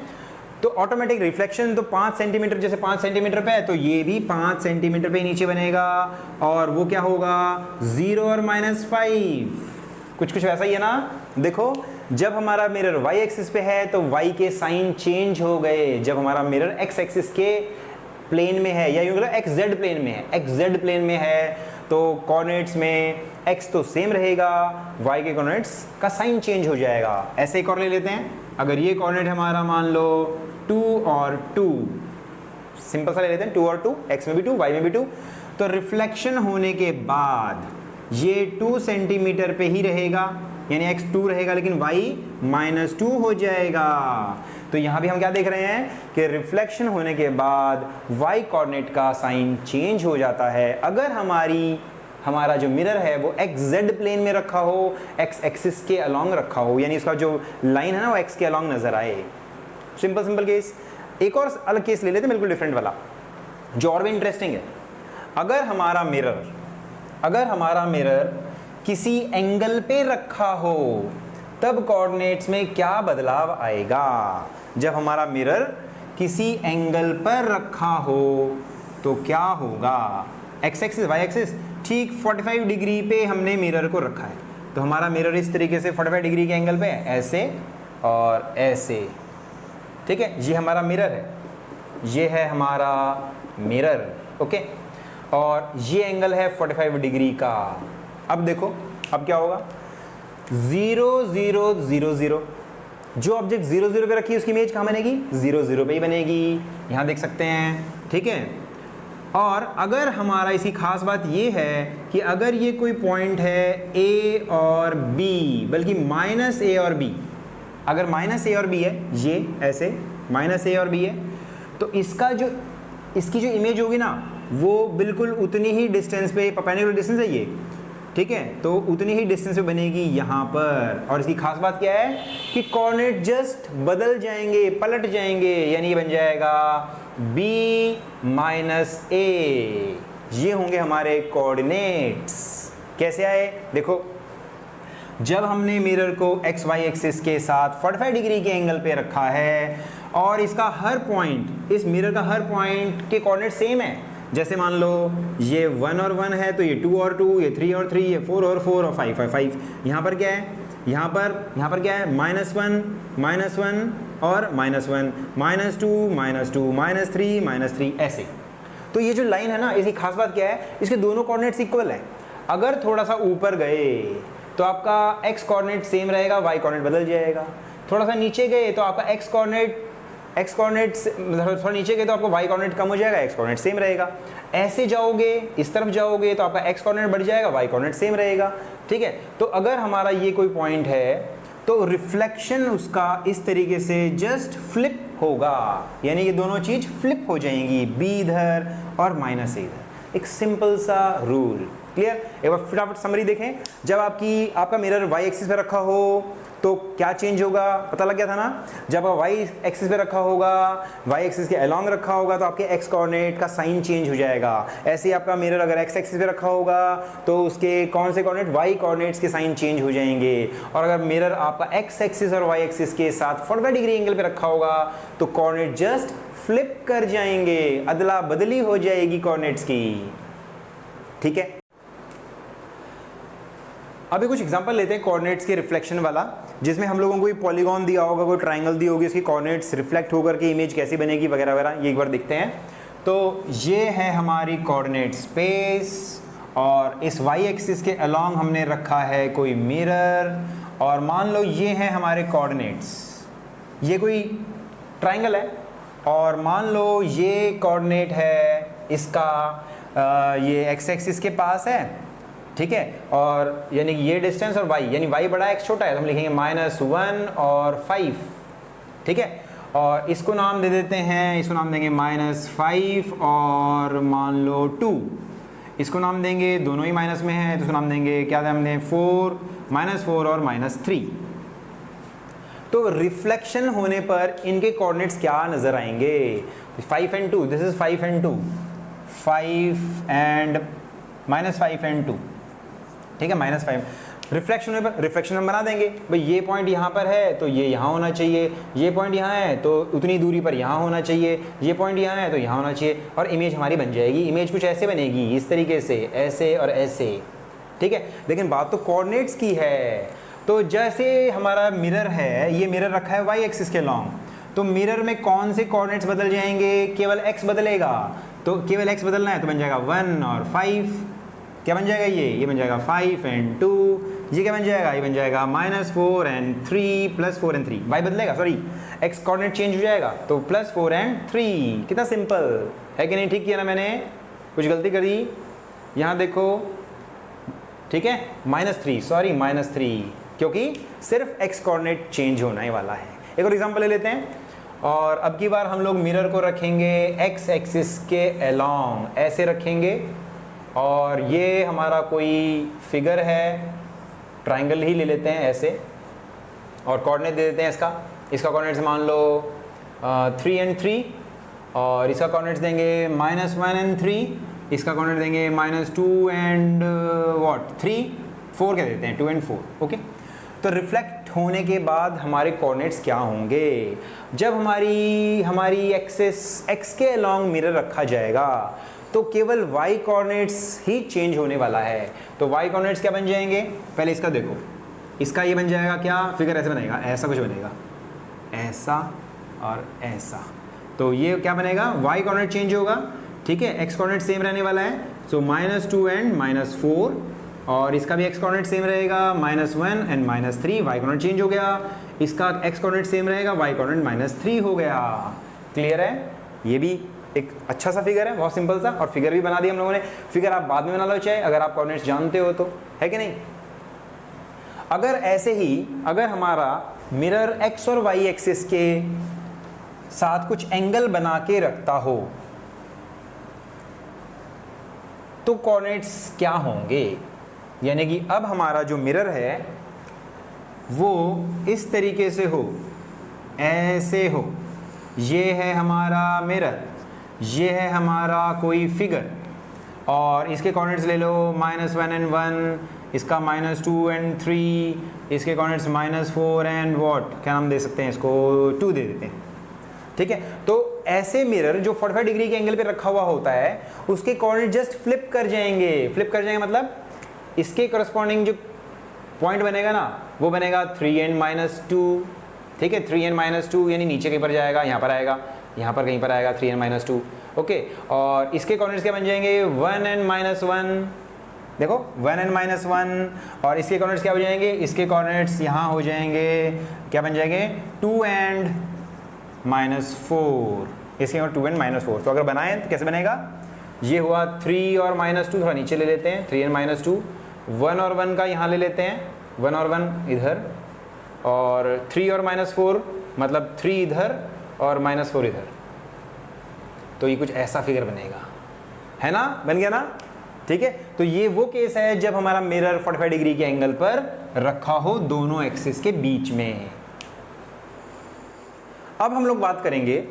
तो ऑटोमेटिक रिफ्लेक्शन तो 5 सेंटीमीटर, जैसे 5 सेंटीमीटर पे है तो ये भी 5 सेंटीमीटर पे नीचे बनेगा, और वो क्या होगा 0 और -5, कुछ वैसा ही है ना। देखो जब हमारा मिरर y एक्सिस पे है तो y के साइन चेंज हो गए, जब हमारा मिरर x एक्सिस के प्लेन में है, या यूं कहो xz प्लेन में है, xz प्लेन में है तो कोऑर्डिनेट्स में x तो सेम रहेगा, y के कोऑर्डिनेट्स का साइन चेंज हो जाएगा। ऐसे एक और ले लेते हैं, अगर ये कोऑर्डिनेट हमारा मान लो 2 और 2, सिंपल सा ले लेते हैं 2 और 2, x में भी 2 y में भी 2, तो रिफ्लेक्शन होने के बाद ये 2 सेंटीमीटर पे ही रहेगा, यानी x 2 रहेगा लेकिन y -2 हो जाएगा। तो यहाँ भी हम क्या देख रहे हैं कि रिफ्लेक्शन होने के बाद y कोऑर्डिनेट का साइन चेंज हो जाता है। अगर हमारा जो मिरर है वो xz प्लेन में रखा हो, x एक्सिस के अलोंग रखा हो, यानी इसका जो लाइन है ना वो x के अलोंग नजर आए। Simple case. एक और अलग केस ले लेते हैं, बिल्कुल डिफरेंट वाला, जो और भी इंटरेस्टिंग है। अगर हमारा मिरर किसी एंगल पे रखा हो तब कोऑर्डिनेट्स में क्या बदलाव आएगा। जब हमारा मिरर किसी एंगल पर रखा हो तो क्या होगा, x एक्सिस y एक्सिस ठीक 45 डिग्री पे हमने मिरर को रखा है, तो हमारा मिरर इस तरीके से 45 डिग्री के एंगल पे है, ऐसे और ऐसे, ठीक है। ये हमारा मिरर है, ये है हमारा मिरर, ओके, और ये एंगल है 45 डिग्री का। अब देखो अब क्या होगा, 0 0 0 0, जो ऑब्जेक्ट 0 0 पे रखी है उसकी इमेज कहाँ बनेगी, 0 0 पे ही बनेगी, यहाँ देख सकते हैं, ठीक है। और अगर हमारा इसकी खास बात ये है कि अगर ये कोई पॉइंट है A और B, बल्कि -A और B, अगर -A और B है, ये ऐसे -A और B है, तो इसकी जो इमेज होगी ना वो बिल्कुल उतनी ही डिस्टेंस पे, परपेंडिकुलर डिस्टेंस है ये, ठीक है, तो उतनी ही डिस्टेंस पे बनेगी यहाँ पर। और इसकी खास बात क्या है कि कोऑर्डिनेट जस्ट बदल जाएंगे, पलट जाएंगे, यानी ये बन जाएगा B - A, ये होंगे हमारे कोऑर्डिनेट्स। कैसे आए, देखो जब हमने मिरर को XY एक्सिस के साथ 45 डिग्री के एंगल पे रखा है और इसका हर पॉइंट, इस मिरर का हर पॉइंट के कोऑर्डिनेट सेम है, जैसे मान लो ये 1 और 1 है तो ये 2 और 2, ये 3 और 3, ये 4 और 4 और 5 और 5। यहाँ पर क्या है, यहाँ पर क्या है, -1 और -1, -2 -3 ऐसे। तो ये जो लाइन है ना, इसकी खास बात क्या है, इसके दोनों कोऑर्डिनेट्स इक्वल हैं। अगर थोड़ा सा ऊपर गए तो आपका x कोऑर्डिनेट सेम रहेगा, y कोऑर्डिनेट बदल जाएगा। थोड़ा सा नीचे गए तो आपका x कोऑर्डिनेट थोड़ा नीचे गए तो आपका y कोऑर्डिनेट कम हो जाएगा, x कोऑर्डिनेट सेम रहेगा। ऐसे जाओगे, इस तरफ जाओगे तो आपका x कोऑर्डिनेट बढ़ जाएगा, y कोऑर्डिनेट सेम रहेगा। ठीक है, तो अगर हमारा ये कोई पॉइंट है तो रिफ्लेक्शन उसका इस तरीके से जस्ट फ्लिप होगा, यानी ये दोनों चीज फ्लिप हो जाएंगी, b इधर और माइनस इधर। एक सिंपल सा रूल, क्लियर। एक बार फटाफट समरी देखें। जब आपका मिरर y एक्सिस पे रखा हो तो क्या चेंज होगा, पता लग गया था ना। जब y एक्सिस पे रखा होगा, y एक्सिस के अलोंग रखा होगा तो आपके x कोऑर्डिनेट का साइन चेंज हो जाएगा। ऐसे ही आपका मिरर अगर x एक्सिस पे रखा होगा तो उसके कौन से कोऑर्डिनेट, y कोऑर्डिनेट्स के साइन चेंज हो जाएंगे। और अगर मिरर आपका x एक्सिस और y एक्सिस के साथ 45 डिग्री एंगल पे रखा होगा तो कोऑर्डिनेट जस्ट फ्लिप कर जाएंगे, अदला बदली हो जाएगी कोऑर्डिनेट्स की। ठीक है, अभी कुछ एग्जांपल लेते हैं कोऑर्डिनेट्स के रिफ्लेक्शन वाला, जिसमें हम लोगों को कोई पॉलीगॉन दिया होगा, कोई ट्रायंगल दी होगी, उसकी कोऑर्डिनेट्स रिफ्लेक्ट होकर के इमेज कैसी बनेगी वगैरह वगैरह, ये एक बार देखते हैं। तो ये है हमारी कोऑर्डिनेट स्पेस और इस y एक्सिस के अलोंग हमने रखा है कोई मिरर, और मान लो ये हैं हमारे कोऑर्डिनेट्स, ये कोई ट्रायंगल है और मान लो ये कोऑर्डिनेट है इसका ये x एक्सिस के पास है, ठीक है, और यानी ये डिस्टेंस और y, यानी y बड़ा x छोटा है तो हम लिखेंगे -1 और 5। ठीक है, और इसको नाम दे देते हैं, इसको नाम देंगे -5 और मान लो 2। इसको नाम देंगे, दोनों ही माइनस में है तो इसको नाम देंगे, क्या नाम दें, 4, -4 और -3। तो रिफ्लेक्शन होने पर इनके कोऑर्डिनेट्स क्या नजर आएंगे, 5 and 2, this is 5 and 2, 5 and -5 and 2। ठीक है, -5 रिफ्लेक्शन होने पर रिफ्लेक्शन हम बना देंगे, भाई ये पॉइंट यहाँ पर है तो ये यहाँ होना चाहिए, ये पॉइंट यहाँ है तो उतनी दूरी पर यहाँ होना चाहिए, ये पॉइंट यहाँ है तो यहाँ होना चाहिए, और इमेज हमारी बन जाएगी। इमेज कुछ ऐसे बनेगी, इस तरीके से, ऐसे और ऐसे। ठीक है, लेकिन बात तो कोऑर्डिनेट्स की है। तो जैसे हमारा मिरर है, ये मिरर रखा है y एक्सिस के लॉन्ग, तो मिरर में कौन से कोऑर्डिनेट्स बदल जाएंगे, केवल x बदलेगा। तो केवल x बदलना है तो बन जाएगा 1 और 5। क्या बन जाएगा, ये बन जाएगा 5 and 2। ये क्या बन जाएगा, ये बन जाएगा -4 and 3 +4 and 3। y बदलेगा, सॉरी x कोऑर्डिनेट चेंज हो जाएगा तो +4 and 3। कितना सिंपल है कि नहीं, ठीक किया ना मैंने, कुछ गलती करी, यहाँ देखो। ठीक है, -3, सॉरी -3, क्योंकि सिर्फ x कोऑर्डिनेट चेंज होने वाला है। एक और एग्जांपल ले लेते हैं, और अब की बार हम लोग मिरर को रखेंगे x एक्सिस के अलोंग, ऐसे रखेंगे, और ये हमारा कोई फिगर है, ट्रायंगल ही ले लेते हैं ऐसे, और कोऑर्डिनेट दे देते हैं इसका कोऑर्डिनेट्स मान लो 3 and 3, और इसका कोऑर्डिनेट्स देंगे -1 and 3, इसका कोऑर्डिनेट देंगे -2 and 4 क्या देते हैं, 2 and 4। ओके, तो रिफ्लेक्ट होने के बाद हमारे कोऑर्डिनेट्स क्या होंगे, जब हमारी एक्सिस x के अलोंग मिरर रखा जाएगा तो केवल y कोऑर्डिनेट्स ही चेंज होने वाला है। तो y कोऑर्डिनेट्स क्या बन जाएंगे, पहले इसका देखो, इसका ये बन जाएगा, क्या फिगर ऐसे बनेगा, ऐसा कुछ बनेगा, ऐसा और ऐसा। तो ये क्या बनेगा, y कोऑर्डिनेट चेंज होगा। ठीक है, x कोऑर्डिनेट सेम रहने वाला है, सो -2 and -4, और इसका भी x कोऑर्डिनेट सेम रहेगा, -1 and -3। y कोऑर्डिनेट चेंज हो गया, इसका x कोऑर्डिनेट सेम रहेगा, y कोऑर्डिनेट -3 हो गया। क्लियर है, ये भी एक अच्छा सा फिगर है, बहुत सिंपल सा, और फिगर भी बना दिया हम लोगों ने। फिगर आप बाद में बना लो चाहे, अगर आप कोऑर्डिनेट्स जानते हो तो, है कि नहीं। अगर ऐसे ही अगर हमारा मिरर x और y एक्सिस के साथ कुछ एंगल बना के रखता हो तो कोऑर्डिनेट्स क्या होंगे, यानी कि अब हमारा जो मिरर है वो इस तरीके से हो, ऐसे हो, ये है हमारा मिरर, ये है हमारा कोई फिगर, और इसके कोऑर्डिनेट्स ले लो -1 and 1, इसका -2 and 3, इसके कोऑर्डिनेट्स -4 and क्या नाम दे सकते हैं इसको, 2 दे देते हैं। ठीक है, तो ऐसे मिरर जो 45 डिग्री के एंगल पे रखा हुआ होता है उसके कोऑर्डिनेट जस्ट फ्लिप कर जाएंगे। फ्लिप कर जाएंगे मतलब इसके करस्पॉन्डिंग जो पॉइंट बनेगा ना वो बनेगा 3n-2, ठीक है। 3n-2 यानी नीचे कहीं पर जाएगा, यहाँ पर आएगा, यहाँ पर कहीं पर आएगा 3n-2, ओके। और इसके कोऑर्डिनेट्स क्या बन जाएंगे 1n-1, देखो 1n-1, और इसके कोऑर्डिनेट्स क्या हो जाएंगे, इसके कोऑर्डिनेट्स यहाँ हो जाएंगे, क्या बन जाएंगे 2n-4, इसके और 2n-4। तो अगर बनाएं तो कैसे बनेगा, ये हुआ 3 और -2, थोड़ा नीचे ले लेते हैं, 3n-2, 1 और 1 का यहाँ ले लेते हैं, 1 और 1 इधर, और 3 और -4 मतलब 3 इधर और -4 इधर। तो ये कुछ ऐसा फिगर बनेगा, है ना, बन गया ना, ठीक है। तो ये वो केस है जब हमारा मिरर 45 डिग्री के एंगल पर रखा हो दोनों एक्सिस के बीच में। अब हम लोग बात करेंगे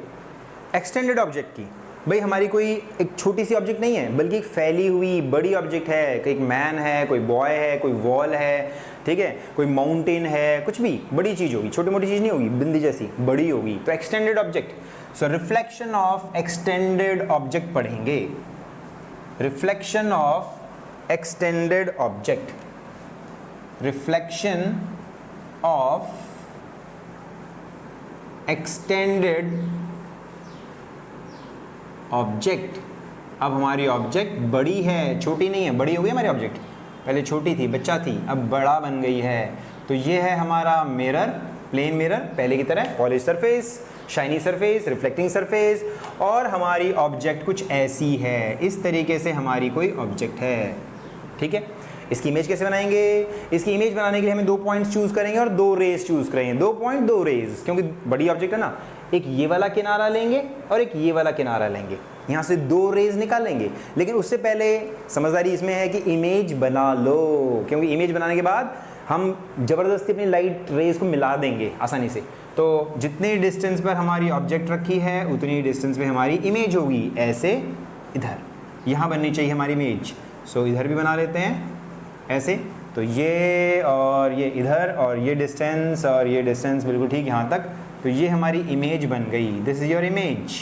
एक्सटेंडेड ऑब्जेक्ट की। भाई हमारी कोई एक छोटी सी ऑब्जेक्ट नहीं है बल्कि एक फैली हुई बड़ी ऑब्जेक्ट है, एक मैन है, कोई बॉय है, कोई वॉल है, ठीक है, कोई माउंटेन है, कुछ भी बड़ी चीज होगी, छोटी मोटी चीज नहीं होगी, बिंदी जैसी बड़ी होगी, तो extended object. So reflection of extended object पढ़ेंगे, reflection of extended object, reflection of extended object. अब हमारी ऑब्जेक्ट बड़ी है, छोटी नहीं है, बड़ी हो गई हमारी ऑब्जेक्ट, पहले छोटी थी, बच्चा थी, अब बड़ा बन गई है। तो ये है हमारा मिरर, प्लेन मिरर, पहले की तरह polish surface, shiny surface, reflecting surface, और हमारी ऑब्जेक्ट कुछ ऐसी है, इस तरीके से हमारी कोई ऑब्जेक्ट है, ठीक है। इसकी इमेज कैसे बनाएंगे, इसकी इमेज बनाने के लिए हमें 2 पॉइंट्स चूज करेंगे और 2 रेज चूज करेंगे, 2 पॉइंट 2 रेज, क्योंकि बड़ी ऑब्जेक्ट है ना। एक ये वाला किनारा लेंगे और एक ये वाला किनारा लेंगे, यहाँ से 2 रेज निकालेंगे। लेकिन उससे पहले समझदारी इसमें है कि इमेज बना लो, क्योंकि इमेज बनाने के बाद हम ज़बरदस्ती अपनी लाइट रेज को मिला देंगे आसानी से। तो जितने डिस्टेंस पर हमारी ऑब्जेक्ट रखी है उतनी ही डिस्टेंस पे हमारी इमेज होगी, ऐसे इधर यहाँ बननी चाहिए हमारी इमेज। सो इधर भी बना लेते हैं ऐसे, तो ये और ये इधर, और ये डिस्टेंस और ये डिस्टेंस बिल्कुल ठीक यहाँ तक, तो ये हमारी इमेज बन गई, this is your image,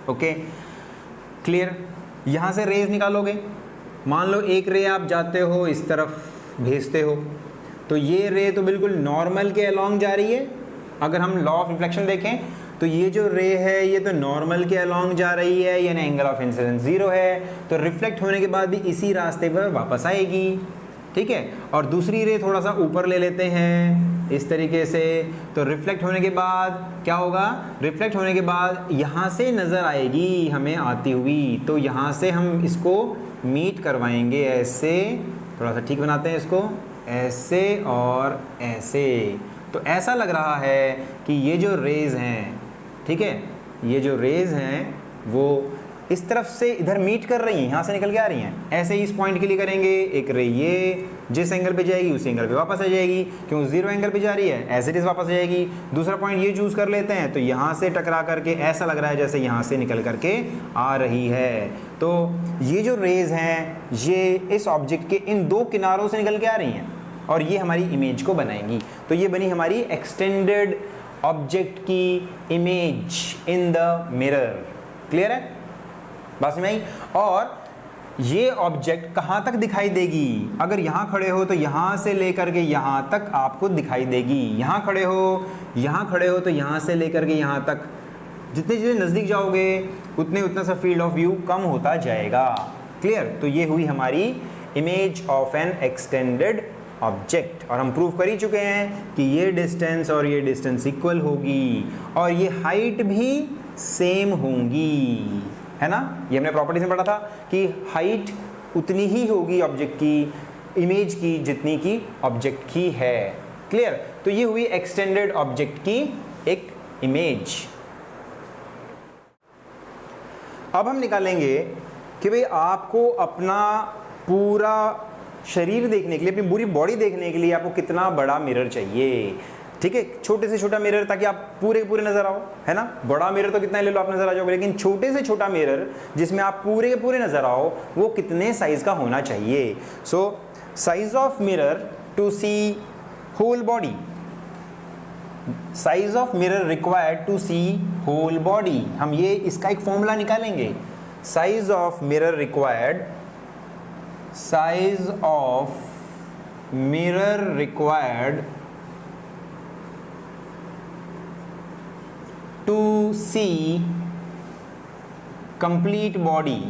okay, clear. यहाँ से रेज निकालोगे, मान लो एक रे आप जाते हो इस तरफ भेजते हो, तो ये रे तो बिल्कुल नॉर्मल के अलॉन्ग जा रही है। अगर हम लॉ ऑफ रिफ्लेक्शन देखें तो ये जो रे है ये तो नॉर्मल के अलॉन्ग जा रही है, यानी एंगल ऑफ इंसिडेंस 0 है, तो रिफ्लेक्ट होने के बाद भी इसी रास्ते पर वापस आएगी, ठीक है। और दूसरी रे थोड़ा सा ऊपर ले लेते हैं इस तरीके से, तो रिफ्लेक्ट होने के बाद क्या होगा, रिफ्लेक्ट होने के बाद यहाँ से नज़र आएगी हमें आती हुई, तो यहाँ से हम इसको मीट करवाएंगे ऐसे, थोड़ा सा ठीक बनाते हैं इसको, ऐसे और ऐसे। तो ऐसा लग रहा है कि ये जो रेज हैं, ठीक है, ये जो रेज हैं वो इस तरफ से इधर मीट कर रही हैं, यहाँ से निकल के आ रही हैं। ऐसे ही इस पॉइंट के लिए करेंगे, एक रे ये जिस एंगल पे जाएगी उसी एंगल पे वापस आ जाएगी, क्यों 0 एंगल पे जा रही है, एज इट इज वापस आ जाएगी। दूसरा पॉइंट ये चूज कर लेते हैं, तो यहाँ से टकरा करके ऐसा लग रहा है जैसे यहाँ से निकल करके आ रही है। तो ये जो रेज हैं ये इस ऑब्जेक्ट के इन 2 किनारों से निकल के आ रही हैं और ये हमारी इमेज को बनाएंगी। तो ये बनी हमारी एक्सटेंडेड ऑब्जेक्ट की image in the mirror. Clear है, बात समझ आई। और ये ऑब्जेक्ट कहाँ तक दिखाई देगी, अगर यहाँ खड़े हो तो यहाँ से लेकर के यहाँ तक आपको दिखाई देगी, यहाँ खड़े हो तो यहाँ से लेकर के यहाँ तक, जितने जितने नज़दीक जाओगे उतना सा फील्ड ऑफ व्यू कम होता जाएगा। क्लियर, तो ये हुई हमारी image of N extended object, और हम प्रूव कर ही चुके हैं कि ये डिस्टेंस और ये डिस्टेंस इक्वल होगी और ये हाइट भी सेम होंगी, है ना। ये हमने प्रॉपर्टीज में पढ़ा था कि हाइट उतनी ही होगी ऑब्जेक्ट की, इमेज की, जितनी की ऑब्जेक्ट की है। क्लियर, तो ये हुई एक्सटेंडेड ऑब्जेक्ट की एक इमेज। अब हम निकालेंगे कि भाई आपको अपना पूरा शरीर देखने के लिए, अपनी पूरी बॉडी देखने के लिए आपको कितना बड़ा मिरर चाहिए। ठीक है, छोटे से छोटा मिरर ताकि आप पूरे पूरे नजर आओ, है ना। बड़ा मिरर तो कितना ले लो आप नजर आ जाओगे, लेकिन छोटे से छोटा मिरर जिसमें आप पूरे के पूरे नजर आओ वो कितने साइज का होना चाहिए। So size of mirror to see whole body, size of mirror required to see whole body, हम ये इसका एक फॉर्मूला निकालेंगे। Size of mirror required, size of mirror required to see complete body,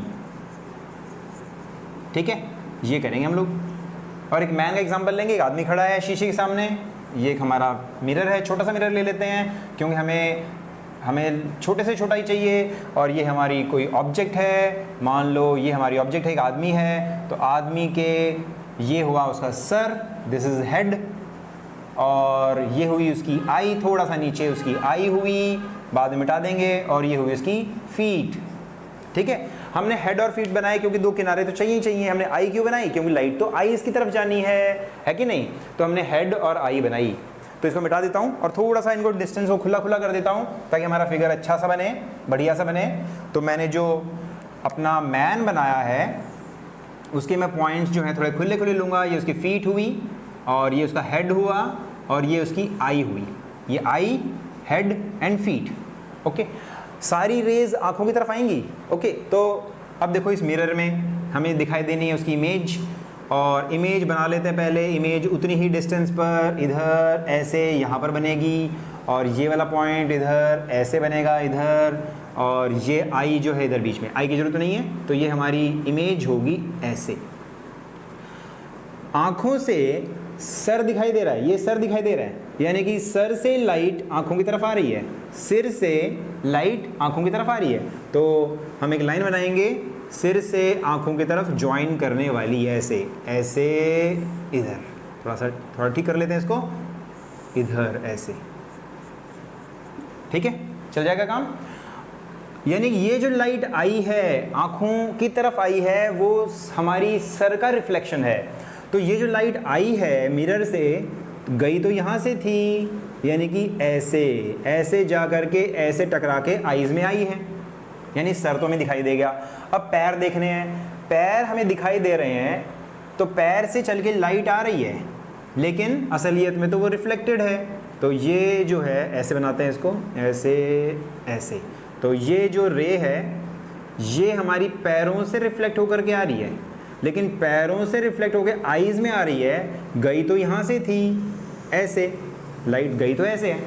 ठीक है, ये करेंगे हम लोग। और एक मैन का एग्जांपल लेंगे, एक आदमी खड़ा है शीशे के सामने, ये एक हमारा मिरर है, छोटा सा मिरर ले लेते हैं क्योंकि हमें छोटे से छोटा ही चाहिए। और ये हमारी कोई ऑब्जेक्ट है, मान लो ये हमारी ऑब्जेक्ट है, एक आदमी है, तो आदमी के ये हुआ उसका सर, दिस इज हेड, और ये हुई उसकी आई, थोड़ा सा नीचे उसकी आई हुई, बाद में मिटा देंगे, और ये हुई उसकी फीट, ठीक है। हमने हेड और फीट बनाए क्योंकि दो किनारे तो चाहिए ही चाहिए। हमने आई क्यों बनाई? क्योंकि लाइट तो आई इसकी तरफ जानी है कि नहीं, तो हमने हेड और आई बनाई। तो इसको मिटा देता हूँ और थोड़ा सा इनको डिस्टेंस को खुला खुला कर देता हूँ ताकि हमारा फिगर अच्छा सा बने, बढ़िया सा बने। तो मैंने जो अपना मैन बनाया है उसके मैं पॉइंट्स जो हैं थोड़े खुले खुले लूँगा। ये उसकी फीट हुई, और ये उसका हेड हुआ, और ये उसकी आई हुई। ये आई, हेड एंड फीट, ओके। सारी रेज आंखों की तरफ आएंगी, ओके। तो अब देखो इस मिरर में हमें दिखाई देनी है उसकी इमेज, और इमेज बना लेते हैं पहले। इमेज उतनी ही डिस्टेंस पर इधर ऐसे यहाँ पर बनेगी, और ये वाला पॉइंट इधर ऐसे बनेगा इधर, और ये आई जो है इधर बीच में, आई की जरूरत नहीं है, तो ये हमारी इमेज होगी ऐसे। आँखों से सर दिखाई दे रहा है, ये सर दिखाई दे रहा है, यानी कि सर से लाइट आंखों की तरफ आ रही है, सिर से लाइट आंखों की तरफ आ रही है। तो हम एक लाइन बनाएंगे सिर से आंखों की तरफ ज्वाइन करने वाली, ऐसे ऐसे, इधर थोड़ा ठीक कर लेते हैं इसको, इधर ऐसे, ठीक है, चल जाएगा काम। यानी ये जो लाइट आई है आंखों की तरफ आई है वो हमारी सर का रिफ्लेक्शन है। तो ये जो लाइट आई है मिरर से गई तो यहाँ से थी, यानी कि ऐसे ऐसे जा करके ऐसे टकरा के आईज में आई है, यानी सर तो हमें दिखाई दे गया। अब पैर देखने हैं, पैर हमें दिखाई दे रहे हैं, तो पैर से चल के लाइट आ रही है, लेकिन असलियत में तो वो रिफ्लेक्टेड है। तो ये जो है ऐसे बनाते हैं इसको, ऐसे ऐसे, तो ये जो रे है ये हमारी पैरों से रिफ्लेक्ट होकर के आ रही है, लेकिन पैरों से रिफ्लेक्ट होकर आईज में आ रही है। गई तो यहाँ से थी ऐसे, लाइट गई तो ऐसे है,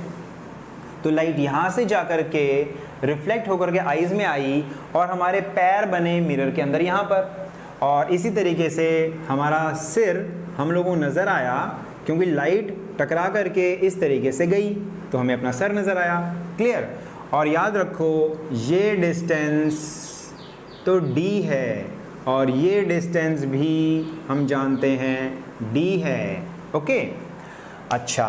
तो लाइट यहाँ से जा कर के रिफ्लेक्ट होकर के आईज में आई और हमारे पैर बने मिरर के अंदर यहाँ पर। और इसी तरीके से हमारा सिर हम लोगों को नज़र आया क्योंकि लाइट टकरा करके इस तरीके से गई तो हमें अपना सर नज़र आया। क्लियर? और याद रखो ये डिस्टेंस तो d है और ये डिस्टेंस भी हम जानते हैं d है। ओके, अच्छा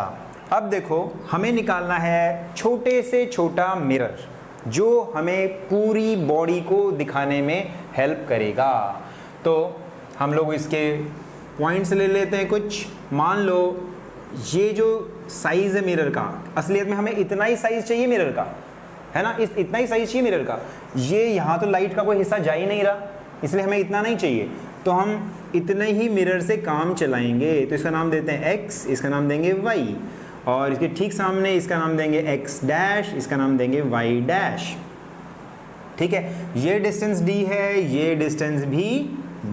अब देखो हमें निकालना है छोटे से छोटा मिरर जो हमें पूरी बॉडी को दिखाने में हेल्प करेगा। तो हम लोग इसके पॉइंट्स ले लेते हैं कुछ। मान लो ये जो साइज़ है मिरर का, असलियत में हमें इतना ही साइज़ चाहिए मिरर का, है ना, इतना ही साइज़ चाहिए मिरर का। ये यहाँ तो लाइट का कोई हिस्सा जा ही नहीं रहा, इसलिए हमें इतना नहीं चाहिए, तो हम इतने ही मिरर से काम चलाएंगे। तो इसका नाम देते हैं x, इसका नाम देंगे y, और इसके ठीक सामने इसका नाम देंगे x डैश, इसका नाम देंगे y डैश। ठीक है, ये डिस्टेंस d है, ये डिस्टेंस भी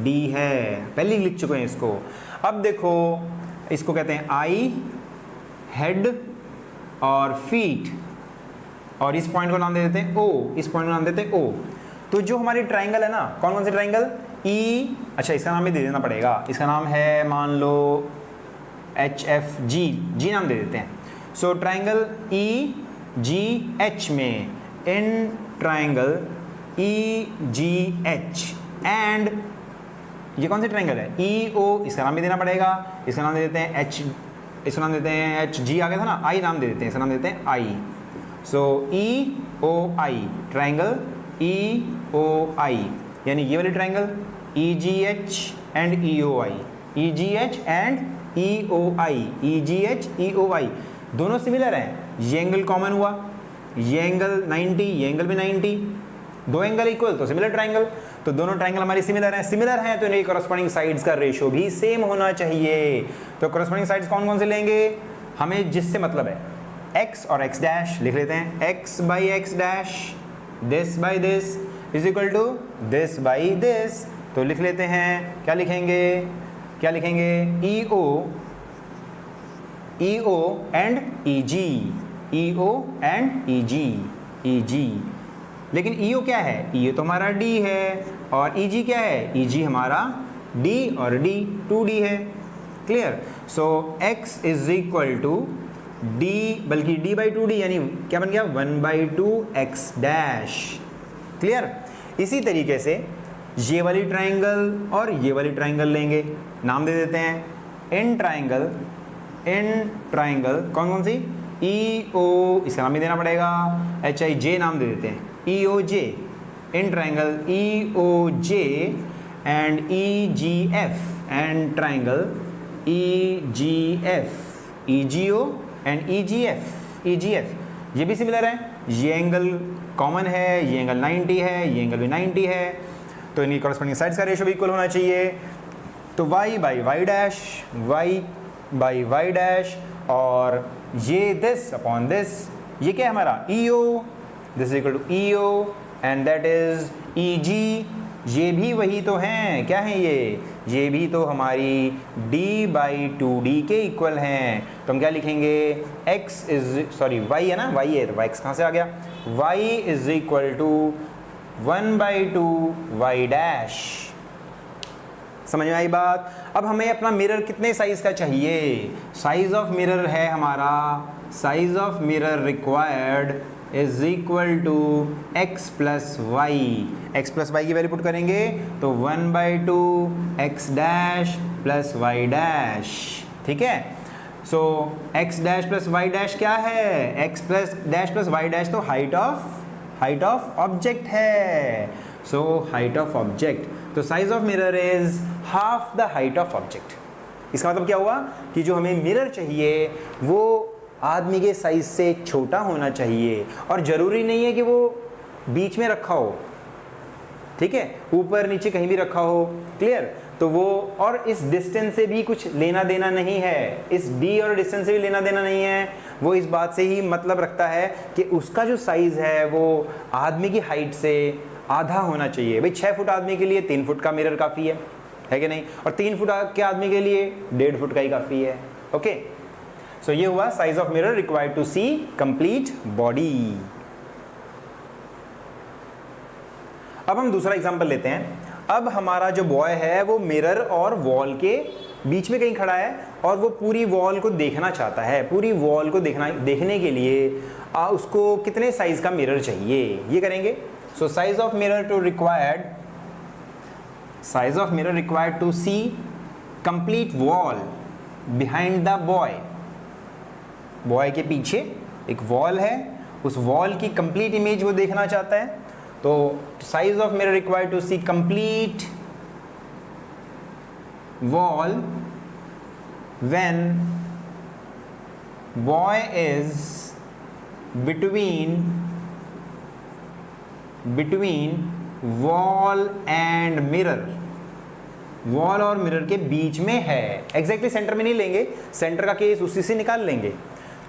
d है, पहले ही लिख चुके हैं इसको। अब देखो इसको कहते हैं आई, हेड और फीट, और इस पॉइंट को नाम दे देते हैं o, इस पॉइंट को नाम देते हैं o। तो जो हमारी ट्राइंगल है ना, कौन कौन से ट्राइंगल, ई, अच्छा इसका नाम भी दे देना पड़ेगा, इसका नाम है मान लो HFG, जी नाम दे देते हैं। सो ट्राइंगल EGH में, इन ट्राइंगल EGH एंड ये कौन सी ट्राइंगल है EO, इसका नाम भी देना पड़ेगा, इसका नाम दे देते हैं H, इसका नाम देते हैं HG, आ गया था ना, I नाम दे देते हैं, इसका नाम देते हैं I। So EOI, triangle EOI, यानी ये वाली triangle EGH and EOI, EGH and EOI, EGH EOI दोनों सिमिलर हैं। ये एंगल कॉमन हुआ, ये एंगल 90, ये एंगल भी 90, दो एंगल इक्वल तो सिमिलर ट्राइंगल। तो दोनों ट्राइंगल हमारी सिमिलर हैं, सिमिलर हैं तो इनकी कॉरस्पॉन्डिंग साइड्स का रेशियो भी सेम होना चाहिए। तो कॉरस्पॉन्डिंग साइड्स कौन कौन से लेंगे, हमें जिससे मतलब है, x और x डैश लिख लेते हैं, x by x dash, this by this is equal to this by this. तो लिख लेते हैं, क्या लिखेंगे, क्या लिखेंगे, EO and EG, EO and EG। लेकिन EO क्या है, EO तो हमारा D है, और EG क्या है, EG हमारा D और D 2D है। Clear. So x is equal to D, बल्कि D बाई 2D, यानी क्या बन गया, 1/2 x डैश। क्लियर। इसी तरीके से ये वाली ट्राइंगल और ये वाली ट्राइंगल लेंगे, नाम दे देते हैं इन ट्राइंगल, इन ट्राइंगल कौन कौन सी, EO, इसका नाम भी देना पड़ेगा, HIJ नाम दे देते हैं, EOJ, in triangle EOJ and EGF, and triangle EGF, EGO and EGF। ये भी सिमिलर है, ये एंगल कॉमन है, ये एंगल 90 है, ये एंगल भी 90 है, तो इनकी कॉरस्पॉन्डिंग साइड्स का रेशियो भी इक्वल होना चाहिए। तो y by y dash, y by y dash, और ये दिस अपॉन दिस, ये क्या है हमारा EO, this is equal to EO and that is EG। ये भी वही तो हैं, क्या है ये भी तो हमारी D बाई 2D के इक्वल हैं। तो हम क्या लिखेंगे, x इज सॉरी y है ना, y है, तो x कहाँ से आ गया, y is equal to 1/2 y dash. समझ में आई बात। अब हमें अपना मिरर कितने साइज का चाहिए, साइज ऑफ मिरर है हमारा, size of mirror required is equal to x plus y. X plus y की वैल्यू पुट करेंगे तो 1/2 x dash plus y dash. ठीक है। So x dash plus y dash क्या है, x plus dash plus y dash तो height of object है। So height of object, तो size of mirror is half the height of object. इसका मतलब क्या हुआ कि जो हमें मिरर चाहिए वो आदमी के साइज से छोटा होना चाहिए, और ज़रूरी नहीं है कि वो बीच में रखा हो, ठीक है, ऊपर नीचे कहीं भी रखा हो। क्लियर। तो वो और इस डिस्टेंस से भी कुछ लेना देना नहीं है, इस D और डिस्टेंस से भी लेना देना नहीं है, वो इस बात से ही मतलब रखता है कि उसका जो साइज़ है वो आदमी की हाइट से आधा होना चाहिए। भाई 6 फुट आदमी के लिए 3 फुट का मिरर काफ़ी है कि नहीं, और 3 फुट के आदमी के लिए 1.5 फुट का ही काफ़ी है। ओके। सो ये हुआ size of mirror required to see complete body. अब हम दूसरा एग्जांपल लेते हैं। अब हमारा जो बॉय है वो मिरर और वॉल के बीच में कहीं खड़ा है और वो पूरी वॉल को देखना चाहता है। पूरी वॉल को देखने के लिए उसको कितने साइज का मिरर चाहिए, ये करेंगे। So size of mirror required to see complete wall behind the boy. Boy के पीछे एक वॉल है, उस वॉल की कंप्लीट इमेज वो देखना चाहता है। तो size of mirror required to see complete wall when boy is between wall and mirror. Wall और मिरर के बीच में है, एग्जैक्टली सेंटर में नहीं लेंगे, सेंटर का केस उसी से निकाल लेंगे।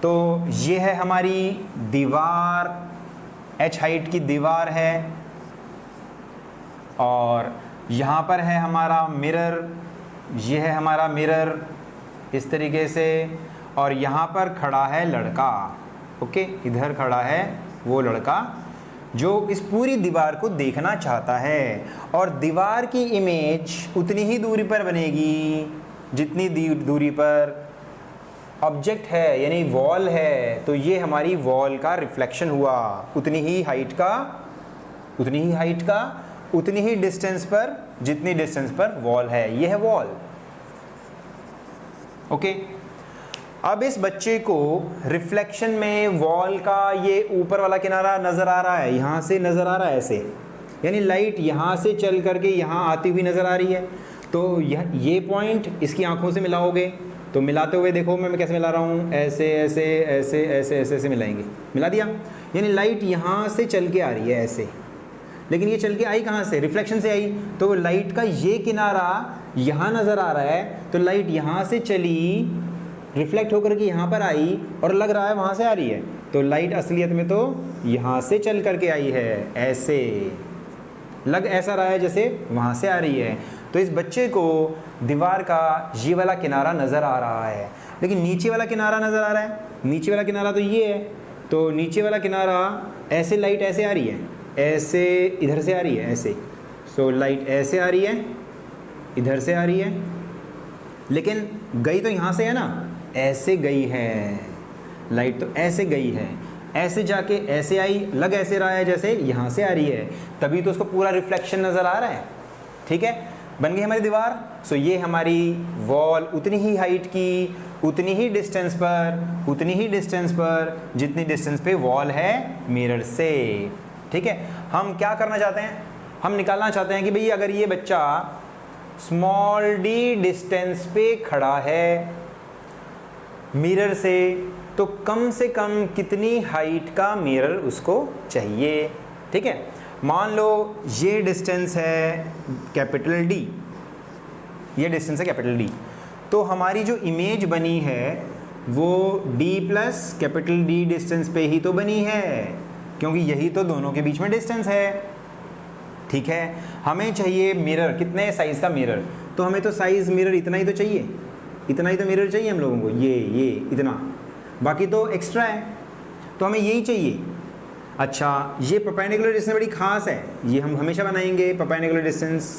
तो ये है हमारी दीवार, h हाइट की दीवार है, और यहाँ पर है हमारा मिरर, ये है हमारा मिरर इस तरीके से, और यहाँ पर खड़ा है लड़का। ओके, इधर खड़ा है वो लड़का जो इस पूरी दीवार को देखना चाहता है, और दीवार की इमेज उतनी ही दूरी पर बनेगी जितनी दूरी पर ऑब्जेक्ट है, यानी वॉल है। तो ये हमारी वॉल का रिफ्लेक्शन हुआ, उतनी ही हाइट का उतनी ही डिस्टेंस पर जितनी डिस्टेंस पर वॉल है। ये है वॉल। ओके। अब इस बच्चे को रिफ्लेक्शन में वॉल का ये ऊपर वाला किनारा नज़र आ रहा है, यहाँ से नज़र आ रहा है ऐसे, यानी लाइट यहाँ से चल करके यहाँ आती हुई नज़र आ रही है। तो ये पॉइंट इसकी आंखों से मिलाओगे, तो मिलाते हुए देखो मैं कैसे मिला रहा हूँ, ऐसे ऐसे ऐसे ऐसे ऐसे ऐसे मिलाएंगे, मिला दिया। यानी लाइट यहाँ से चल के आ रही है ऐसे, लेकिन ये चल के आई कहाँ से, रिफ्लेक्शन से आई। तो लाइट का ये किनारा यहाँ नज़र आ रहा है, तो लाइट यहाँ से चली रिफ्लेक्ट होकर के यहाँ पर आई और लग रहा है वहाँ से आ रही है, तो लाइट असलियत में तो यहाँ से चल करके आई है, ऐसे लग ऐसा रहा है जैसे वहाँ से आ रही है। तो इस बच्चे को दीवार का ये वाला किनारा नज़र आ रहा है, लेकिन नीचे वाला किनारा नज़र आ रहा है, नीचे वाला किनारा तो ये है, तो नीचे वाला किनारा ऐसे लाइट ऐसे आ रही है, ऐसे इधर से आ रही है ऐसे, सो लाइट ऐसे आ रही है, इधर से आ रही है, लेकिन गई तो यहाँ से है ना, ऐसे गई है लाइट, तो ऐसे गई है, ऐसे जाके ऐसे आई, लग ऐसे रहा है जैसे यहाँ से आ रही है, तभी तो उसको पूरा रिफ्लेक्शन नज़र आ रहा है। ठीक है, बन गई हमारी दीवार। सो ये हमारी वॉल उतनी ही हाइट की, उतनी ही डिस्टेंस पर जितनी डिस्टेंस पे वॉल है मिरर से। ठीक है, हम क्या करना चाहते हैं, हम निकालना चाहते हैं कि भाई अगर ये बच्चा स्मॉल डी डिस्टेंस पे खड़ा है मिरर से से कम कितनी हाइट का मिरर उसको चाहिए। ठीक है, मान लो ये डिस्टेंस है कैपिटल डी, ये डिस्टेंस है कैपिटल डी, तो हमारी जो इमेज बनी है वो D plus capital D distance पे ही तो बनी है, क्योंकि यही तो दोनों के बीच में डिस्टेंस है। ठीक है, हमें चाहिए मिरर, कितने साइज़ का मिरर, तो हमें तो साइज़ मिरर इतना ही तो चाहिए, इतना ही तो मिरर चाहिए हम लोगों को, ये इतना, बाकी तो एक्स्ट्रा है, तो हमें यही चाहिए। अच्छा, ये परपेंडिकुलर डिस्टेंस बड़ी खास है, ये हम हमेशा बनाएंगे परपेंडिकुलर डिस्टेंस,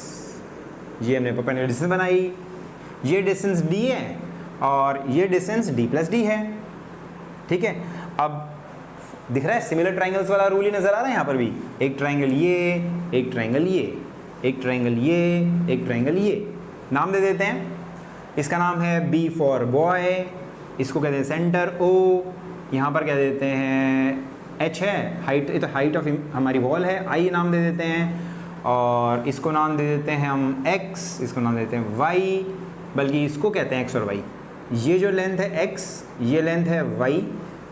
ये हमने परपेंडिकुलर डिस्टेंस बनाई, ये डिस्टेंस D है और ये डिस्टेंस D प्लस D है। ठीक है, अब दिख रहा है सिमिलर ट्राइंगल्स वाला रूल ही नज़र आ रहा है यहाँ पर भी, एक ट्राइंगल ये, एक ट्राइंगल ये, एक ट्राइंगल ये, एक ट्राइंगल ये, नाम दे देते हैं। इसका नाम है B फॉर बॉय, इसको कहते हैं सेंटर O, यहाँ पर क्या देते हैं H है, हाइट, ये तो हाइट ऑफ हमारी वॉल है, I नाम दे देते हैं, और इसको नाम दे देते हैं हम X, इसको नाम देते हैं Y, बल्कि इसको कहते हैं X और Y। ये जो लेंथ है X, ये लेंथ है Y,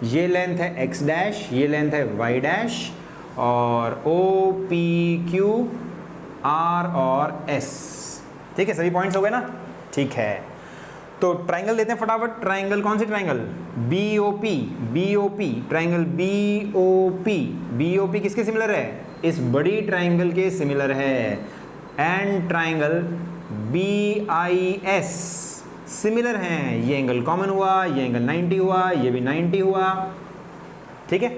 ये लेंथ है X डैश, ये लेंथ है Y डैश, और O P Q R और S। ठीक है, सभी पॉइंट्स हो गए ना। ठीक है, तो ट्राइंगल लेते हैं फटाफट। ट्राइंगल कौन सी triangle, BOP, BOP, triangle BOP, BOP किसके सिमिलर है, इस बड़ी ट्राइंगल के सिमिलर है। एंड ट्राइंगल BIS सिमिलर हैं, ये एंगल कॉमन हुआ, ये एंगल 90 हुआ, ये भी 90 हुआ। ठीक है,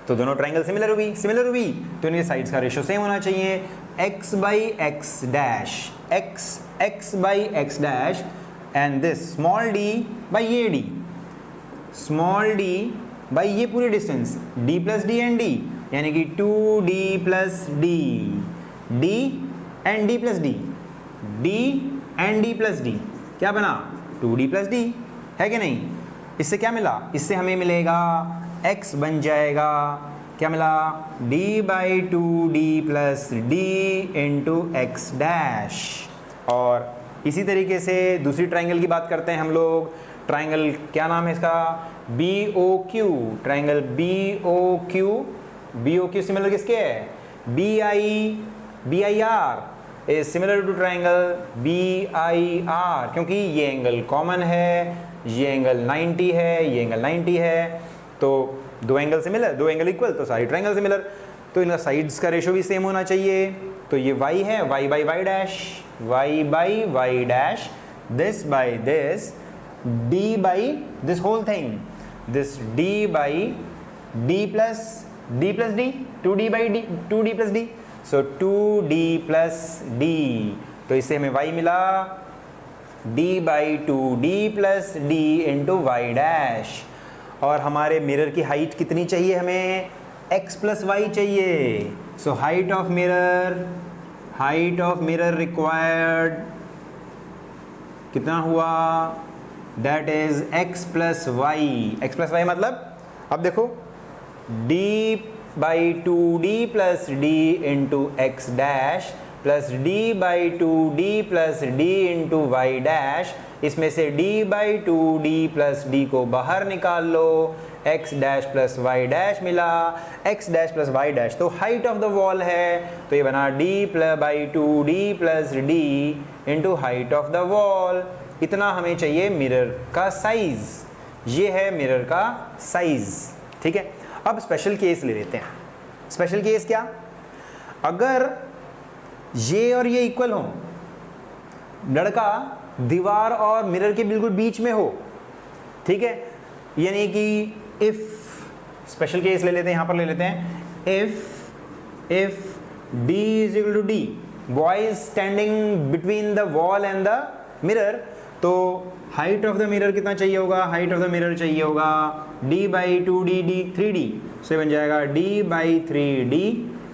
तो दोनों ट्राइंगल सिमिलर हुई, तो इनके साइड्स का रेशो सेम होना चाहिए, x by x dash, x by x dash, and this small d by ये d, स्मॉल d बाई ये पूरी distance d plus d and d, यानी कि 2d plus d, d and d plus d, d and d plus d, क्या बना 2d plus d, है कि नहीं। इससे क्या मिला, इससे हमें मिलेगा x बन जाएगा, क्या मिला, d by 2d plus d into x dash. और इसी तरीके से दूसरी ट्राइंगल की बात करते हैं हम लोग। ट्राइंगल क्या नाम है इसका, BOQ, ट्राइंगल BOQ सिमिलर किसके है, BIR is similar to triangle BIR, क्योंकि ये एंगल कॉमन है, ये एंगल 90 है, ये एंगल 90 है, तो दो एंगल सिमिलर, दो एंगल इक्वल, तो सारी ट्राइंगल सिमिलर, तो इनका साइड्स का रेशो भी सेम होना चाहिए। तो ये y है, y by y dash, y by y dash, this by this, d by this whole thing, this d by d plus d, 2d by d, 2d plus d, so 2d plus d, तो इससे हमें y मिला d by 2d plus d into y dash. और हमारे mirror की height कितनी चाहिए हमें, x प्लस वाई चाहिए, so height of mirror required कितना हुआ, that is x plus y. x plus y मतलब, अब देखो d by 2d plus d into x dash plus d by 2d plus d into y dash, इसमें से d by 2d plus d को बाहर निकाल लो, x dash plus y dash मिला, x dash plus y dash तो height of the wall है, तो ये बना d by 2d plus d into height of the wall. इतना हमें चाहिए मिरर का साइज। ये है मिरर का साइज, ठीक है। अब स्पेशल केस ले लेते हैं। स्पेशल केस क्या? अगर ये और ये इक्वल हो, लड़का दीवार और मिरर के बिल्कुल बीच में हो, ठीक है, यानी कि इफ, स्पेशल केस ले लेते हैं, यहां पर ले लेते हैं, if D is equal to D, boy is standing between the wall and the mirror, तो हाइट ऑफ द मिरर कितना चाहिए होगा? हाइट ऑफ द मिरर चाहिए होगा D by 2D, D 3D, सो बन जाएगा D by 3D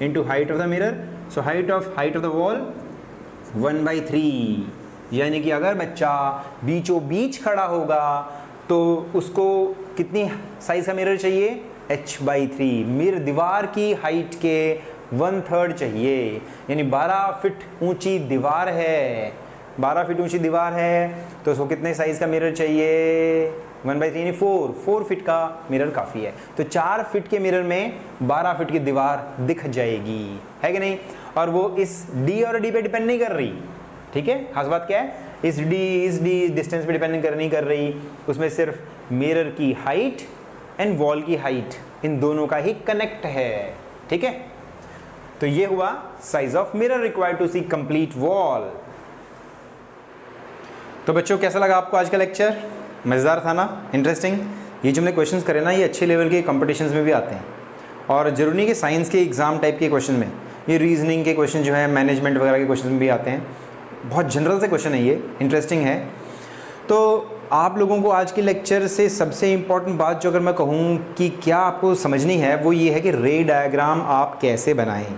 into height of the mirror. So height of the wall 1/3, यानी कि अगर बच्चा बीचों बीच खड़ा होगा तो उसको कितनी साइज का मिरर चाहिए? h/3। मिरर दीवार की हाइट के 1/3 चाहिए, यानी 12 फीट ऊंची दीवार है, 12 फीट ऊंची दीवार है तो उसको कितने साइज का मिरर चाहिए? 1/3 यानी 4 फीट का मिरर काफ़ी है। तो 4 फीट के मिरर में 12 फीट की दीवार दिख जाएगी, है कि नहीं? और वो इस D और D पे डिपेंड नहीं कर रही, ठीक है। खास बात क्या है? इस D डिस्टेंस पे डिपेंड नहीं कर रही, उसमें सिर्फ मिरर की हाइट एंड वॉल की हाइट, इन दोनों का ही कनेक्ट है, ठीक है। तो ये हुआ size of mirror required to see complete wall. तो बच्चों कैसा लगा आपको आज का लेक्चर? मज़ेदार था ना, इंटरेस्टिंग? ये जो हमने क्वेश्चंस करे ना, ये अच्छे लेवल के कंपटीशंस में भी आते हैं, और जरूरी नहीं कि साइंस के एग्जाम टाइप के क्वेश्चन में, ये रीजनिंग के क्वेश्चन जो है, मैनेजमेंट वगैरह के क्वेश्चन में भी आते हैं। बहुत जनरल से क्वेश्चन है, ये इंटरेस्टिंग है। तो आप लोगों को आज के लेक्चर से सबसे इम्पॉर्टेंट बात जो अगर मैं कहूँ कि क्या आपको समझनी है, वो ये है कि रे डायग्राम आप कैसे बनाएं,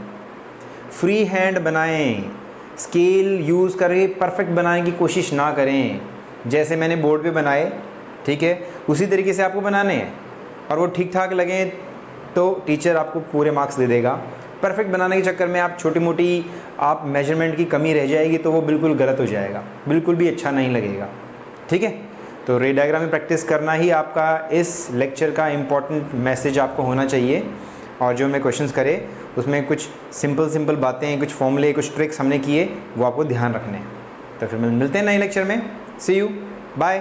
फ्री हैंड बनाएं, स्केल यूज़ करके परफेक्ट बनाने की कोशिश ना करें। जैसे मैंने बोर्ड पे बनाए, ठीक है, उसी तरीके से आपको बनाने हैं, और वो ठीक ठाक लगें तो टीचर आपको पूरे मार्क्स दे देगा। परफेक्ट बनाने के चक्कर में आप छोटी मोटी आप मेजरमेंट की कमी रह जाएगी तो वो बिल्कुल गलत हो जाएगा, बिल्कुल भी अच्छा नहीं लगेगा, ठीक है। तो रे डायग्राम में प्रैक्टिस करना ही आपका इस लेक्चर का इम्पॉर्टेंट मैसेज आपको होना चाहिए। और जो मैं क्वेश्चंस करे उसमें कुछ सिंपल बातें, कुछ फॉर्मूले, कुछ ट्रिक्स हमने किए, वो आपको ध्यान रखने हैं। तो फिर मिलते हैं नए लेक्चर में। सी यू, बाय।